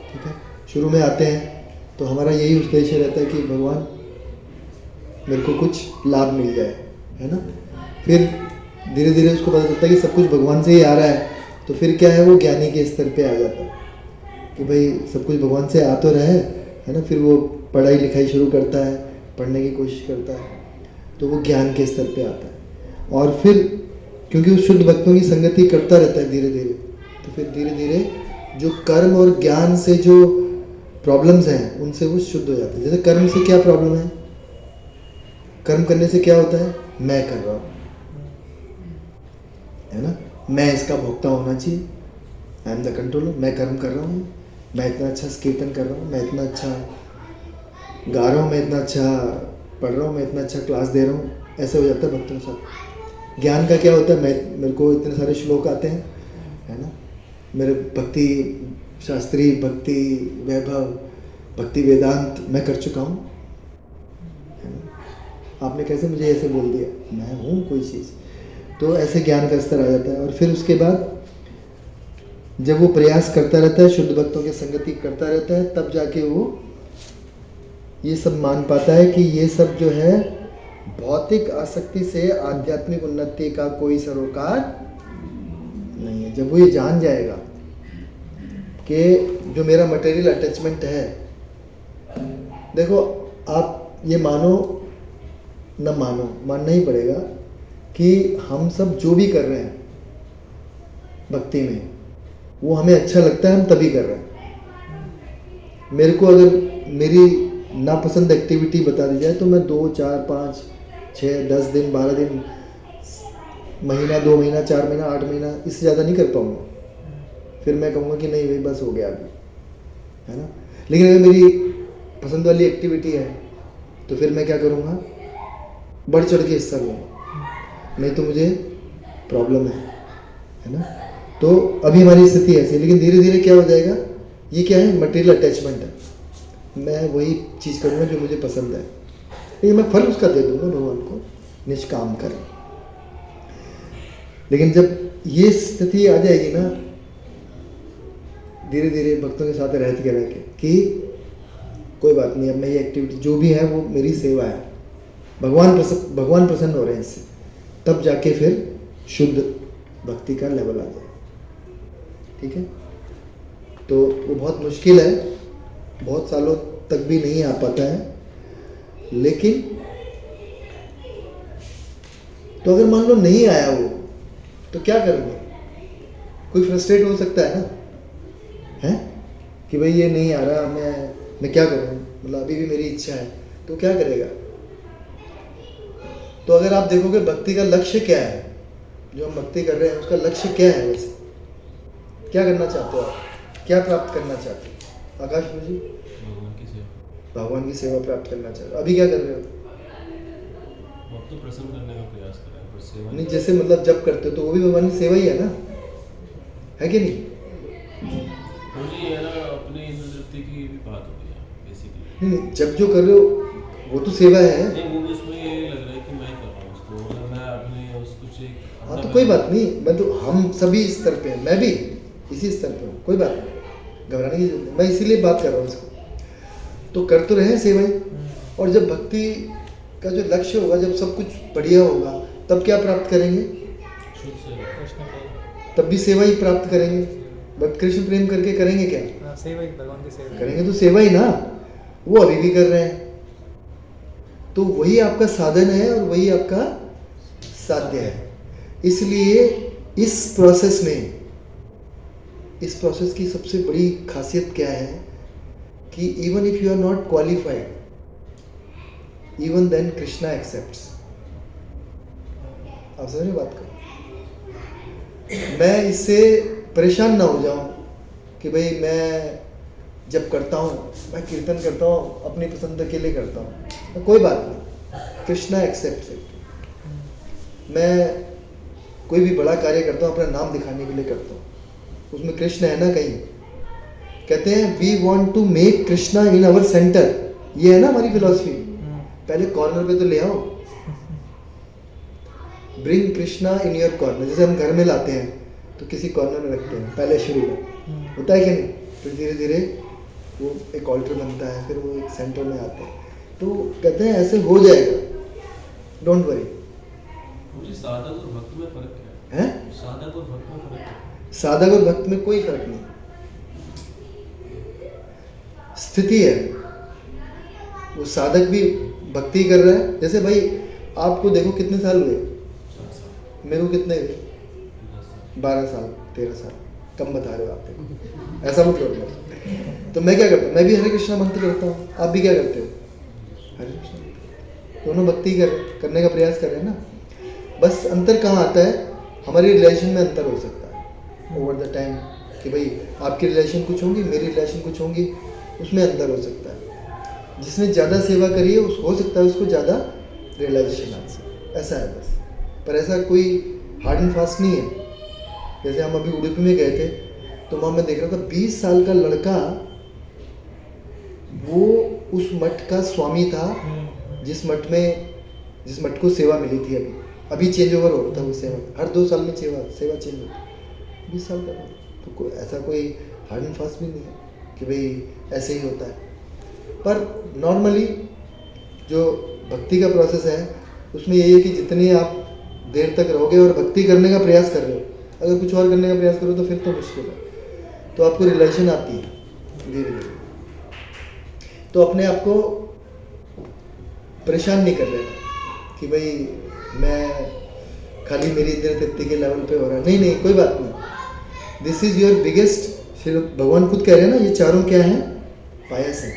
A: ठीक है। शुरू में आते हैं तो हमारा यही उद्देश्य रहता है कि भगवान मेरे को कुछ लाभ मिल जाए, है ना। फिर धीरे धीरे उसको पता चलता है कि सब कुछ भगवान से ही आ रहा है, तो फिर क्या है, वो ज्ञानी के स्तर पे आ जाता है कि भाई सब कुछ भगवान से आ तो रहा है ना। फिर वो पढ़ाई लिखाई शुरू करता है, पढ़ने की कोशिश करता है, तो वो ज्ञान के स्तर पे आता है। और फिर क्योंकि वो शुद्ध भक्तों की संगति करता रहता है धीरे धीरे, तो फिर धीरे धीरे जो कर्म और ज्ञान से जो प्रॉब्लम्स हैं उनसे वो शुद्ध हो जाता है। जैसे कर्म से क्या प्रॉब्लम है, कर्म करने से क्या होता है, मैं कर रहा हूँ, है ना, मैं इसका भोक्ता होना चाहिए, आई एम द कंट्रोलर, मैं कर्म कर रहा हूँ, मैं इतना अच्छा कीर्तन कर रहा हूँ, मैं इतना अच्छा गा रहा हूँ, मैं इतना अच्छा पढ़ रहा हूँ, मैं इतना अच्छा क्लास दे रहा हूँ, ऐसे हो जाता है भक्तों के साथ। ज्ञान का क्या होता है, मेरे को इतने सारे श्लोक आते हैं, है ना, मेरे भक्ति शास्त्री, भक्ति वैभव, भक्ति वेदांत मैं कर चुका हूँ, है ना। आपने कैसे मुझे ऐसे बोल दिया, मैं हूँ कोई चीज़, तो ऐसे ज्ञान का स्तर आ जाता है। और फिर उसके बाद जब वो प्रयास करता रहता है, शुद्ध भक्तों की संगति करता रहता है, तब जाके वो ये सब मान पाता है कि ये सब जो है भौतिक आसक्ति से आध्यात्मिक उन्नति का कोई सरोकार नहीं है। जब वो ये जान जाएगा कि जो मेरा मटेरियल अटैचमेंट है, देखो आप ये मानो न मानो, मानना ही पड़ेगा कि हम सब जो भी कर रहे हैं भक्ति में, वो हमें अच्छा लगता है, हम तभी कर रहे हैं। मेरे को अगर मेरी नापसंद एक्टिविटी बता दी जाए तो मैं 2, 4, 5, 6, 10 दिन, 12 दिन, महीना, 2 महीना, 4 महीना, 8 महीना, इससे ज़्यादा नहीं कर पाऊँगा, फिर मैं कहूँगा कि नहीं भाई बस हो गया अभी, है ना। लेकिन अगर मेरी पसंद वाली एक्टिविटी है तो फिर मैं क्या करूँगा, बढ़ चढ़ के हिस्सा लूँगा, नहीं तो मुझे प्रॉब्लम है ना। तो अभी हमारी स्थिति ऐसी है, लेकिन धीरे धीरे क्या हो जाएगा, ये क्या है, मटेरियल अटैचमेंट है। मैं वही चीज़ करूँगा जो मुझे पसंद है, लेकिन मैं फल उसका दे दूँगा भगवान को, निष्काम करें। लेकिन जब ये स्थिति आ जाएगी ना, धीरे धीरे भक्तों के साथ रह के कि कोई बात नहीं, अब मैं ये एक्टिविटी जो भी है वो मेरी सेवा है, भगवान प्रसन्न हो रहे हैं इससे, तब जाके फिर शुद्ध भक्ति का लेवल आ जाए। ठीक है, तो वो बहुत मुश्किल है, बहुत सालों तक भी नहीं आ पाता है। लेकिन तो अगर मान लो नहीं आया वो, तो क्या करेंगे, कोई फ्रस्ट्रेट हो सकता है ना, है कि भाई ये नहीं आ रहा, मैं क्या करूँ, मतलब अभी भी मेरी इच्छा है, तो क्या करेगा। तो अगर आप देखोगे भक्ति का लक्ष्य क्या है, जो हम भक्ति कर रहे हैं उसका लक्ष्य क्या है, वैसे क्या करना चाहते हो आप, क्या प्राप्त करना चाहते हो आकाश जी? भगवान की सेवा प्राप्त करना चाहते हो। अभी क्या कर रहे हो?
F: तो प्रसन्न करने का प्रयास कर रहे हैं, पर सेवा
A: नहीं, जैसे मतलब जब करते हो तो वो भी भगवान की सेवा ही है ना, है कि नहीं?
F: मुझे ये ना अपनी इंद्र तृप्ति की भी बात हो गई है बेसिकली।
A: नहीं, जब जो कर रहे हो वो तो सेवा है।
F: नहीं, वो उसमें ये लग रहा है कि मैं कर रहा हूँ उसको, मतलब मैं अपने उसको एक।
A: हाँ तो कोई बात नहीं, मैं तो हम सभी स्तर पे हैं, मैं भी इसी स्तर पे हूँ, कोई बात नहीं, घबराने की जरूरत नहीं, मैं इसीलिए बात कर रहा हूँ इसको। तो कर तो रहे सेवाएं, और जब भक्ति का जो लक्ष्य होगा, जब सब कुछ बढ़िया होगा, तब क्या प्राप्त करेंगे?
F: शुद्ध सेवा।
A: तब भी सेवा ही प्राप्त करेंगे। बट कृष्ण प्रेम करके करेंगे क्या?
C: सेवा ही, भगवान की सेवा
A: करेंगे तो सेवा ही ना, वो अभी भी कर रहे हैं। तो वही आपका साधन है और वही आपका साध्य है। इसलिए इस प्रोसेस की सबसे बड़ी खासियत क्या है कि even if you are not qualified, even then Krishna accepts. आप समझ रहे बात को? मैं इससे परेशान ना हो जाऊं कि भाई मैं जब करता हूँ, मैं कीर्तन करता हूँ अपनी पसंद के लिए करता हूँ, तो कोई बात नहीं, कृष्णा एक्सेप्ट्स इट। मैं कोई भी बड़ा कार्य करता हूँ अपना नाम दिखाने के लिए करता हूँ, उसमें कृष्ण है ना कहीं। कहते हैं we want to make Krishna in our centre, ये है ना हमारी फिलॉसफी। पहले कॉर्नर पे तो ले आओ, bring Krishna in your corner. जैसे हम घर में लाते हैं तो किसी कॉर्नर में रखते हैं पहले शुरू में, होता है कि नहीं? फिर धीरे धीरे वो एक ऑल्टर बनता है, फिर वो एक सेंटर में आता है। तो कहते हैं ऐसे हो जाएगा, डोंट वरी।
F: मुझे साधक और भक्त में फर्क क्या
A: है?
F: साधक और भक्त में फर्क क्या है?
A: साधक और भक्त में कोई फर्क नहीं, स्थिति है। वो साधक भी भक्ति कर रहा है। जैसे भाई आपको देखो कितने साल हुए, मेरे को कितने हुए? 12 साल 13 साल, कम बता रहे हो आप, देखो ऐसा मत करो। तो मैं क्या करता हूँ, मैं भी हरे कृष्णा मंत्र करता हूँ, आप भी क्या करते हो? हरे कृष्णा। दोनों भक्ति करने का प्रयास कर रहे हैं ना। बस अंतर कहाँ आता है, हमारी रिलेशन में अंतर हो सकता है ओवर द टाइम, कि भाई आपकी रिलेशन कुछ होंगी, मेरी रिलेशन कुछ होंगी, उसमें अंतर हो सकता है। जिसने ज़्यादा सेवा करी है हो सकता है उसको ज़्यादा रियलाइजेशन आ सके, ऐसा है बस। पर ऐसा कोई हार्ड एंड फास्ट नहीं है। जैसे हम अभी उडुपी में गए थे तो वहाँ मैं देख रहा था 20 साल का लड़का, वो उस मठ का स्वामी था जिस मठ को सेवा मिली थी। अभी चेंज ओवर होता है वो सेवा, हर 2 साल में सेवा चेंज होती है। 20 साल का तो ऐसा कोई हार्ड एंड फास्ट भी नहीं है कि भाई ऐसे ही होता है। पर नॉर्मली जो भक्ति का प्रोसेस है उसमें यही है कि जितनी आप देर तक रहोगे और भक्ति करने का प्रयास कर रहे हो, अगर कुछ और करने का प्रयास करो तो फिर तो मुश्किल है। तो आपको रिलेशन आती है धीरे धीरे। तो अपने आप को परेशान नहीं कर लेना कि भाई मैं खाली मेरी इंद्रिय तृप्ति के लेवल पे हो रहा है। नहीं, कोई बात नहीं। This is your biggest, Shri भगवान खुद कह रहे हैं ना, ये चारों क्या हैं? पायस हैं।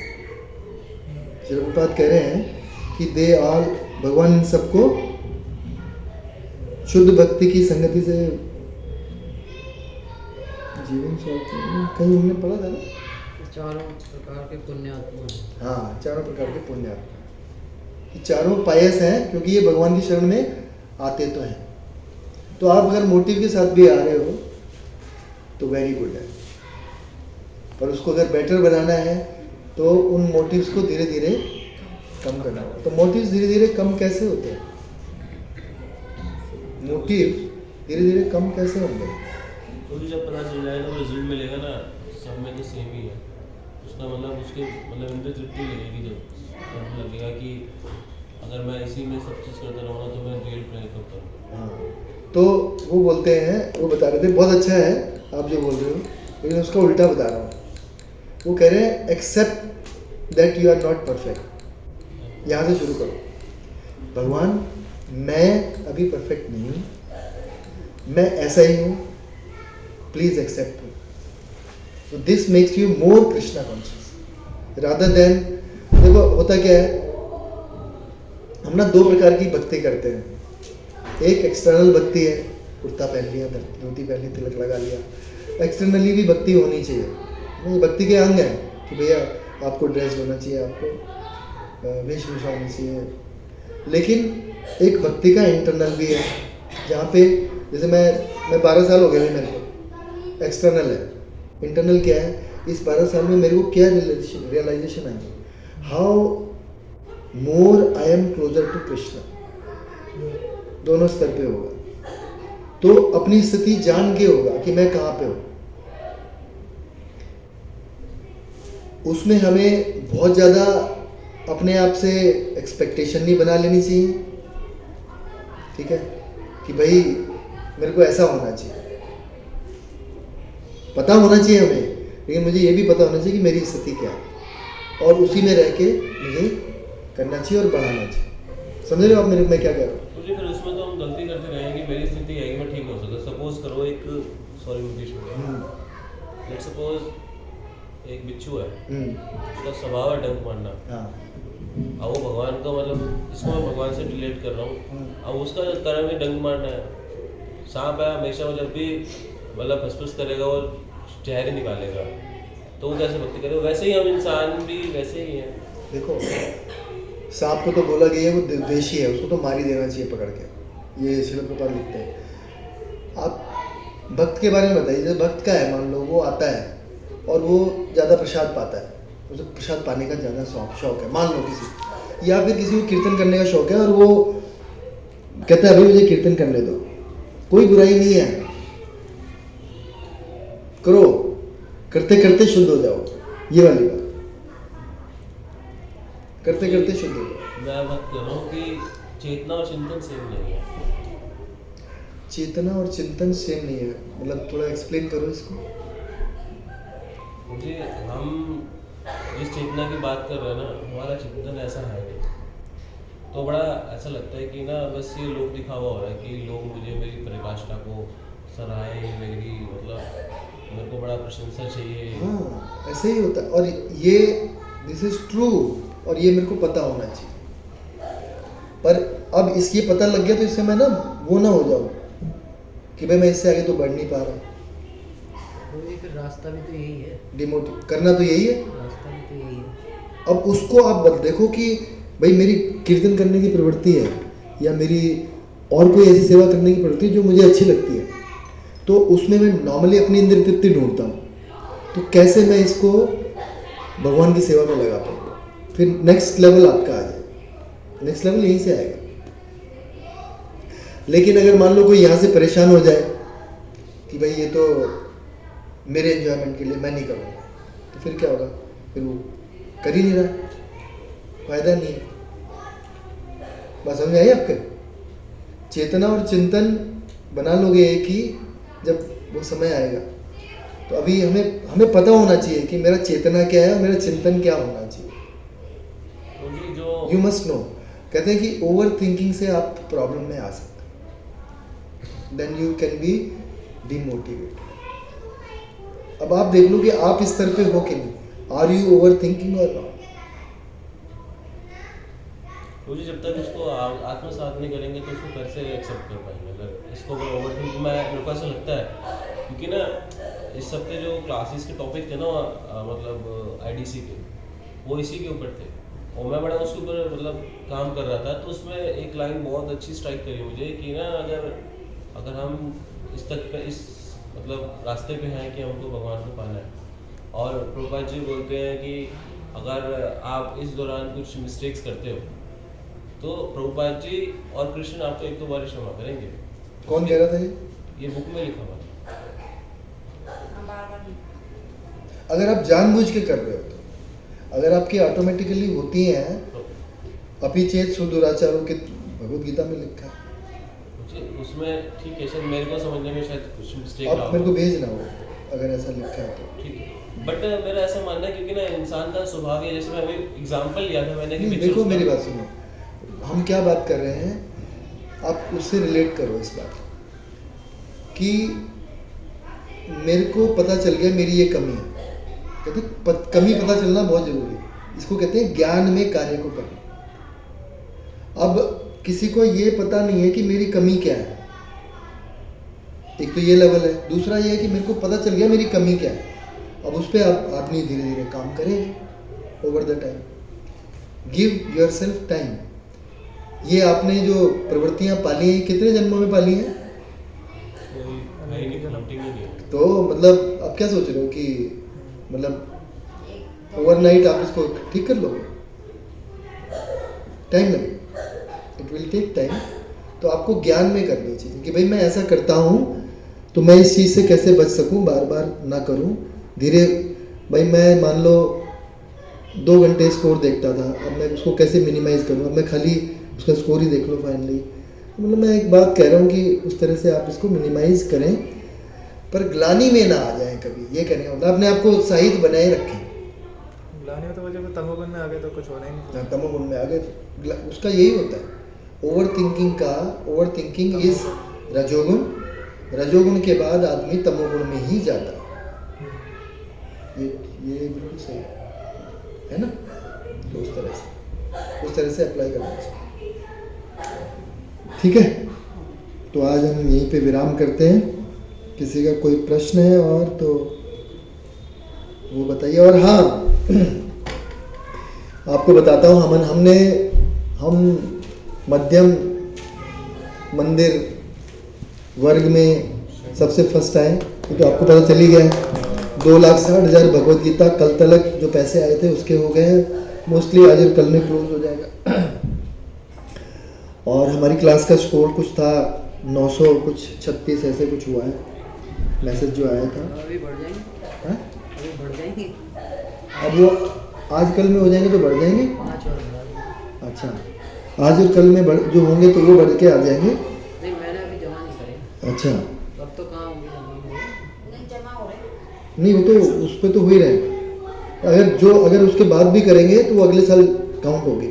A: श्री प्रभुपाद कह रहे हैं कि दे ऑल, भगवान इन सबको शुद्ध भक्ति की संगति से जीवन स्वास्थ्य कहीं हमने पढ़ा था ना।
B: चारों प्रकार के पुण्यात्मा हैं।
A: हाँ, चारों प्रकार के पुण्यात्मा, ये चारों पायस हैं क्योंकि ये भगवान की शरण में आते तो हैं। तो आप अगर मोटिव के साथ भी आ रहे हो तो वेरी गुड है, पर उसको अगर बेटर बनाना है तो उन मोटिव्स को धीरे धीरे कम करना होगा। तो मोटिव्स धीरे धीरे कम कैसे होते हैं? मोटिव धीरे धीरे कम कैसे होंगे?
F: क्योंकि जब पता चल जाएगा तो रिजल्ट मिलेगा ना, सब में तो सेम ही है उसका, मतलब उसके मतलब इंद्र तृप्ति लगेगी, जब लगेगा कि अगर मैं इसी में सब चीज़ करता रहूँगा तो मैं रियल प्ले कब करूँगा।
A: हाँ, तो वो बोलते हैं, वो बता रहे थे, बहुत अच्छा है आप जो बोल रहे हो, लेकिन उसका उल्टा बता रहा हूँ। वो कह रहे हैं accept that you are not perfect. यहाँ से शुरू करो, भगवान मैं अभी परफेक्ट नहीं हूँ, मैं ऐसा ही हूँ, please accept me. So this makes you more Krishna conscious rather than, देखो होता क्या है, हम ना दो प्रकार की भक्ति करते हैं। एक एक्सटर्नल भक्ति है, कुर्ता पहन लिया, धोती पहन ली, तिलक लगा लिया। एक्सटर्नली भी भक्ति होनी चाहिए, ये भक्ति के अंग है कि भैया आपको ड्रेस होना चाहिए, आपको वेशभूषा होनी चाहिए। लेकिन एक भक्ति का इंटरनल भी है, जहाँ पे जैसे मैं 12 साल हो गए मेरे को, एक्सटर्नल है। इंटरनल क्या है, इस 12 साल में मेरे को क्या रियलाइजेशन आई, how more I am closer to Krishna. दोनों स्तर पे होगा, तो अपनी स्थिति जान के होगा कि मैं कहाँ पे हूँ। उसमें हमें बहुत ज़्यादा अपने आप से एक्सपेक्टेशन नहीं बना लेनी चाहिए, ठीक है, कि भाई मेरे को ऐसा होना चाहिए। पता होना चाहिए हमें, लेकिन मुझे ये भी पता होना चाहिए कि मेरी स्थिति क्या है, और उसी में रह के मुझे करना चाहिए और बढ़ाना चाहिए। समझ रहे हो आप मैं क्या कह रहा हूँ?
F: मुझे फिर उसमें तो हम गलती करते रहेंगे कि मेरी स्थिति है कि मैं ठीक हो सकता। सपोज करो एक, सॉरी मुकेश, लेट्स सपोज एक बिच्छू है, उसका स्वभाव है डंक मारना। अब वो भगवान का, मतलब इसको मैं भगवान से रिलेट कर रहा हूँ, अब उसका कर्म ही डंक मारना है। सांप है, हमेशा वो जब भी मतलब फसफस करेगा वो जहर ही निकालेगा, तो वो कैसे भक्ति करेगा? वैसे ही हम इंसान भी वैसे ही हैं। देखो
A: सांप को तो बोला गया है वो द्वेषी है, उसको तो मार ही देना चाहिए पकड़ के, ये श्रील प्रभुपाद लिखते हैं। आप भक्त के बारे में बताइए, जैसे भक्त का है, मान लो वो आता है और वो ज़्यादा प्रसाद पाता है, उसे प्रसाद पाने का ज़्यादा शौक है, मान लो किसी, या फिर किसी को कीर्तन करने का शौक है और वो कहता है अभी मुझे कीर्तन करने दो, कोई बुराई नहीं है, करो, करते करते शुद्ध हो जाओ, ये वाली बात, करते करते शुद्ध हो जाओ।
F: मैं बात कर रहा हूँ कि चेतना और चिंतन सेम नहीं है।
A: चेतना और चिंतन सेम नहीं है, मतलब थोड़ा एक्सप्लेन करो इसको।
F: मुझे, हम जिस चेतना की बात कर रहे हैं ना, हमारा चिंतन ऐसा है नहीं, तो बड़ा ऐसा लगता है कि ना बस ये लोग दिखावा हो रहा है कि लोग मुझे मेरी पराकाष्ठा को सराहें, मेरी मतलब मेरे को बड़ा प्रशंसा चाहिए।
A: हाँ, ऐसे ही होता है, और ये दिस इज ट्रू, और ये मेरे को पता होना चाहिए। पर अब इसके पता लग गया तो इससे मैं ना वो ना हो जाऊँ कि भाई मैं इससे आगे तो बढ़ नहीं पा रहा।
B: फिर रास्ता भी तो यही है,
A: डिमोटिव करना तो यही है,
B: रास्ता भी तो यही है।
A: अब उसको आप देखो कि भाई मेरी कीर्तन करने की प्रवृत्ति है, या मेरी और कोई ऐसी सेवा करने की प्रवृत्ति जो मुझे अच्छी लगती है, तो उसमें मैं नॉर्मली अपनी इंद्रिय तृप्ति ढूंढता हूँ। तो कैसे मैं इसको भगवान की सेवा में लगा पाऊँ, फिर नेक्स्ट लेवल आपका आ जाए, नेक्स्ट लेवल यहीं से आएगा। लेकिन अगर मान लो कोई यहाँ से परेशान हो जाए कि भाई ये तो मेरे एंजॉयमेंट के लिए, मैं नहीं करूँगा, तो फिर क्या होगा? फिर वो कर ही नहीं रहा, फायदा नहीं है। बात समझ आई आपके? चेतना और चिंतन बना लोगे एक ही, जब वो समय आएगा। तो अभी हमें पता होना चाहिए कि मेरा चेतना क्या है और मेरा चिंतन क्या होना चाहिए। You must know. कहते हैं कि ओवर थिंकिंग से आप प्रॉब्लम में आ सकते हैं, then you can be demotivated. अब आप देख लो कि आप इस स्तर पे हो कि नहीं, आर यू ओवर थिंकिंग और नॉट?
F: मुझे जब तक उसको आत्मसात नहीं करेंगे तो उसको कैसे एक्सेप्ट कर पाएंगे। अगर इसको अगर ओवर थिंक मेरे को ऐसा लगता है, क्योंकि ना इस हफ्ते जो क्लासेस के टॉपिक थे ना मतलब आईडीसी के, वो इसी के ऊपर थे और मैं बड़ा उसके ऊपर मतलब काम कर रहा था। तो उसमें एक लाइन बहुत अच्छी स्ट्राइक करी मुझे कि ना अगर हम इस तक पे इस मतलब रास्ते पे हैं कि हमको भगवान को पाना है, और प्रभुपाद जी बोलते हैं कि अगर आप इस दौरान कुछ मिस्टेक्स करते हो तो प्रभुपाद जी और कृष्ण आपको एक दो बार क्षमा करेंगे।
A: कौन कह रहा था
F: ये बुक में लिखा हुआ है।
A: अगर आप जानबूझ के कर रहे हो तो, अगर आपकी ऑटोमेटिकली होती हैं अपिचेत सुदुराचारों के, भगवत गीता में लिखा है।
F: उसमें ठीक है, शायद मेरे को समझने में शायद कुछ मिस्टेक
A: आप मेरे को भेजना हो अगर ऐसा लिखा है तो।
F: ठीक है, बट मेरा ऐसा मानना है क्योंकि ना इंसान का स्वभाव है, जैसे मैं अभी एग्जांपल लिया था मैंने कि
A: देखो मेरी बात सुनो, हम क्या बात कर रहे हैं, आप उससे रिलेट करो इस बात कि मेरे को पता चल गया मेरी ये कमी है। कहते कमी पता चलना बहुत जरूरी है, इसको कहते हैं ज्ञान में कार्य को करना। अब किसी को ये पता नहीं है कि मेरी कमी क्या है, एक तो ये लेवल है, दूसरा ये है कि मेरे को पता चल गया मेरी कमी क्या है। अब उस पर आप आदमी धीरे धीरे काम करेंगे over the time. Give your self time. ये आपने जो प्रवृत्तियां पाली हैं कितने जन्मों में पाली हैं? तो मतलब आप क्या सोच रहे हो कि मतलब ओवरनाइट आप इसको ठीक कर लोगे? टाइम लगेगा, इट विल टेक टाइम। तो आपको ज्ञान में करनी चाहिए कि भाई मैं ऐसा करता हूँ तो मैं इस चीज़ से कैसे बच सकूँ, बार बार ना करूँ। धीरे भाई मैं मान लो 2 घंटे स्कोर देखता था, अब मैं उसको कैसे मिनिमाइज़ करूँ, अब मैं खाली उसका स्कोर ही देख लो फाइनली। मतलब मैं एक बात कह रहा हूँ कि उस तरह से आप इसको मिनिमाइज़ करें, पर ग्लानी में ना आ जाए कभी। ये कहने का मतलब अपने आप को उत्साहित बनाए रखें।
C: ग्लानी में तो जब तमोगुण में आ गए तो कुछ होना ही नहीं।
A: तमोगुण में आ गए, उसका यही होता है ओवर थिंकिंग इज रजोगुण। रजोगुण के बाद आदमी तमोगुण में ही जाता है। ये बिल्कुल सही है ना? तो उस तरह से अप्लाई करना चाहिए। ठीक है, तो आज हम यहीं पे विराम करते हैं। किसी का कोई प्रश्न है और तो वो बताइए। और हाँ, आपको बताता हूँ हम मध्यम मंदिर वर्ग में सबसे फर्स्ट आए, तो आपको पता चल ही गया है। 2,60,000 भगवत गीता कल तक जो पैसे आए थे उसके हो गए हैं। मोस्टली आज और कल में क्लोज हो जाएगा। और हमारी क्लास का स्कोर कुछ था 900 कुछ 36 ऐसे कुछ हुआ है, मैसेज जो आया था।
B: अभी बढ़ जाएंगे?
A: हाँ?
B: अभी बढ़ जाएंगे?
A: अब वो आज कल में हो जाएंगे तो बढ़ जाएंगे।
B: 5 और बढ़ा।
A: अच्छा, आज और कल में जो होंगे तो वो बढ़ के आ जाएंगे।
B: नहीं, मैंने अभी जमा नहीं करे।
A: अच्छा,
B: अब तो कहाँ होंगे जमा?
A: नहीं वो तो उस पर तो हो ही रहे। अगर उसके बाद भी करेंगे तो वो अगले साल काउंट होगी।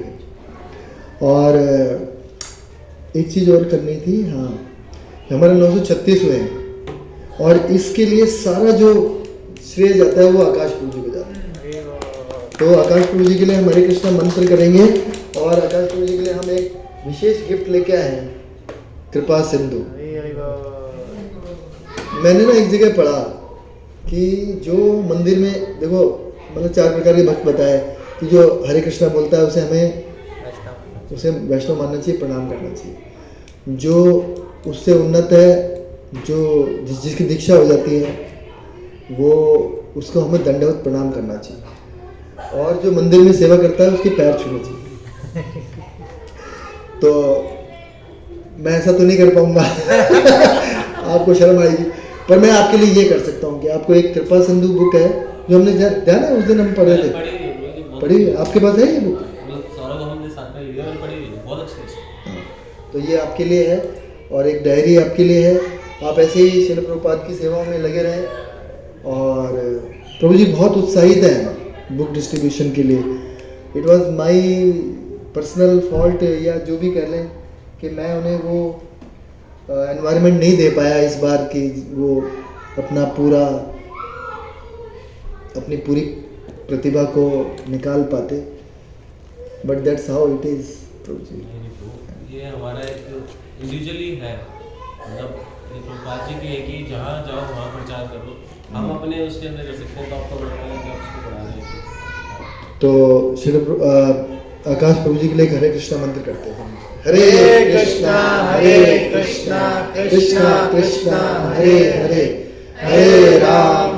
A: और एक चीज़ और करनी थी, हाँ, हमारे 936 हुए हैं और इसके लिए सारा जो श्रेय जाता है वो आकाश प्रभु जी को जाता है। तो आकाश प्रभु जी के लिए हम हरे कृष्णा मंत्र करेंगे और आकाश प्रभु जी के लिए हम एक विशेष गिफ्ट लेके आए हैं, कृपा सिंधु। मैंने ना एक जगह पढ़ा कि जो मंदिर में देखो मतलब 4 प्रकार के भक्त बताए कि जो हरे कृष्णा बोलता है उसे वैष्णव मानना चाहिए, प्रणाम करना चाहिए। जो उससे उन्नत है, जो जिसकी दीक्षा हो जाती है वो उसको हमें दंडवत प्रणाम करना चाहिए। और जो मंदिर में सेवा करता है उसके पैर छूने चाहिए। तो मैं ऐसा तो नहीं कर पाऊंगा आपको शर्म आएगी, पर मैं आपके लिए ये कर सकता हूँ कि आपको एक कृपा सिंधु बुक है जो हमने ध्यान है उस दिन हम पढ़े थे। पढ़ी आपके पास है ये बुक? तो ये आपके लिए है और एक डायरी आपके लिए है। आप ऐसे ही श्रील प्रभुपाद की सेवाओं में लगे रहें। और प्रभु जी बहुत उत्साहित हैं बुक डिस्ट्रीब्यूशन के लिए। It was my personal fault या जो भी कह लें कि मैं उन्हें वो एनवायरनमेंट नहीं दे पाया इस बार कि वो अपनी पूरी प्रतिभा को निकाल पाते। But that's how it is. Prabhu ji.
F: नहीं नहीं प्रभु, ये हमारा एक इंडिविजुअली है, मतलब ये प्रभुपाद जी की है कि जहाँ जाओ वहाँ प्रचार करो। हम अपने उसके अंदर कर सकते हैं, तो आपका बढ़ा लेंगे, आप उसको बढ़ा देंगे।
A: तो श्री आकाश प्रभु जी के लिए एक हरे कृष्णा मंत्र करते हैं। हरे कृष्णा कृष्णा कृष्णा हरे हरे, हरे राम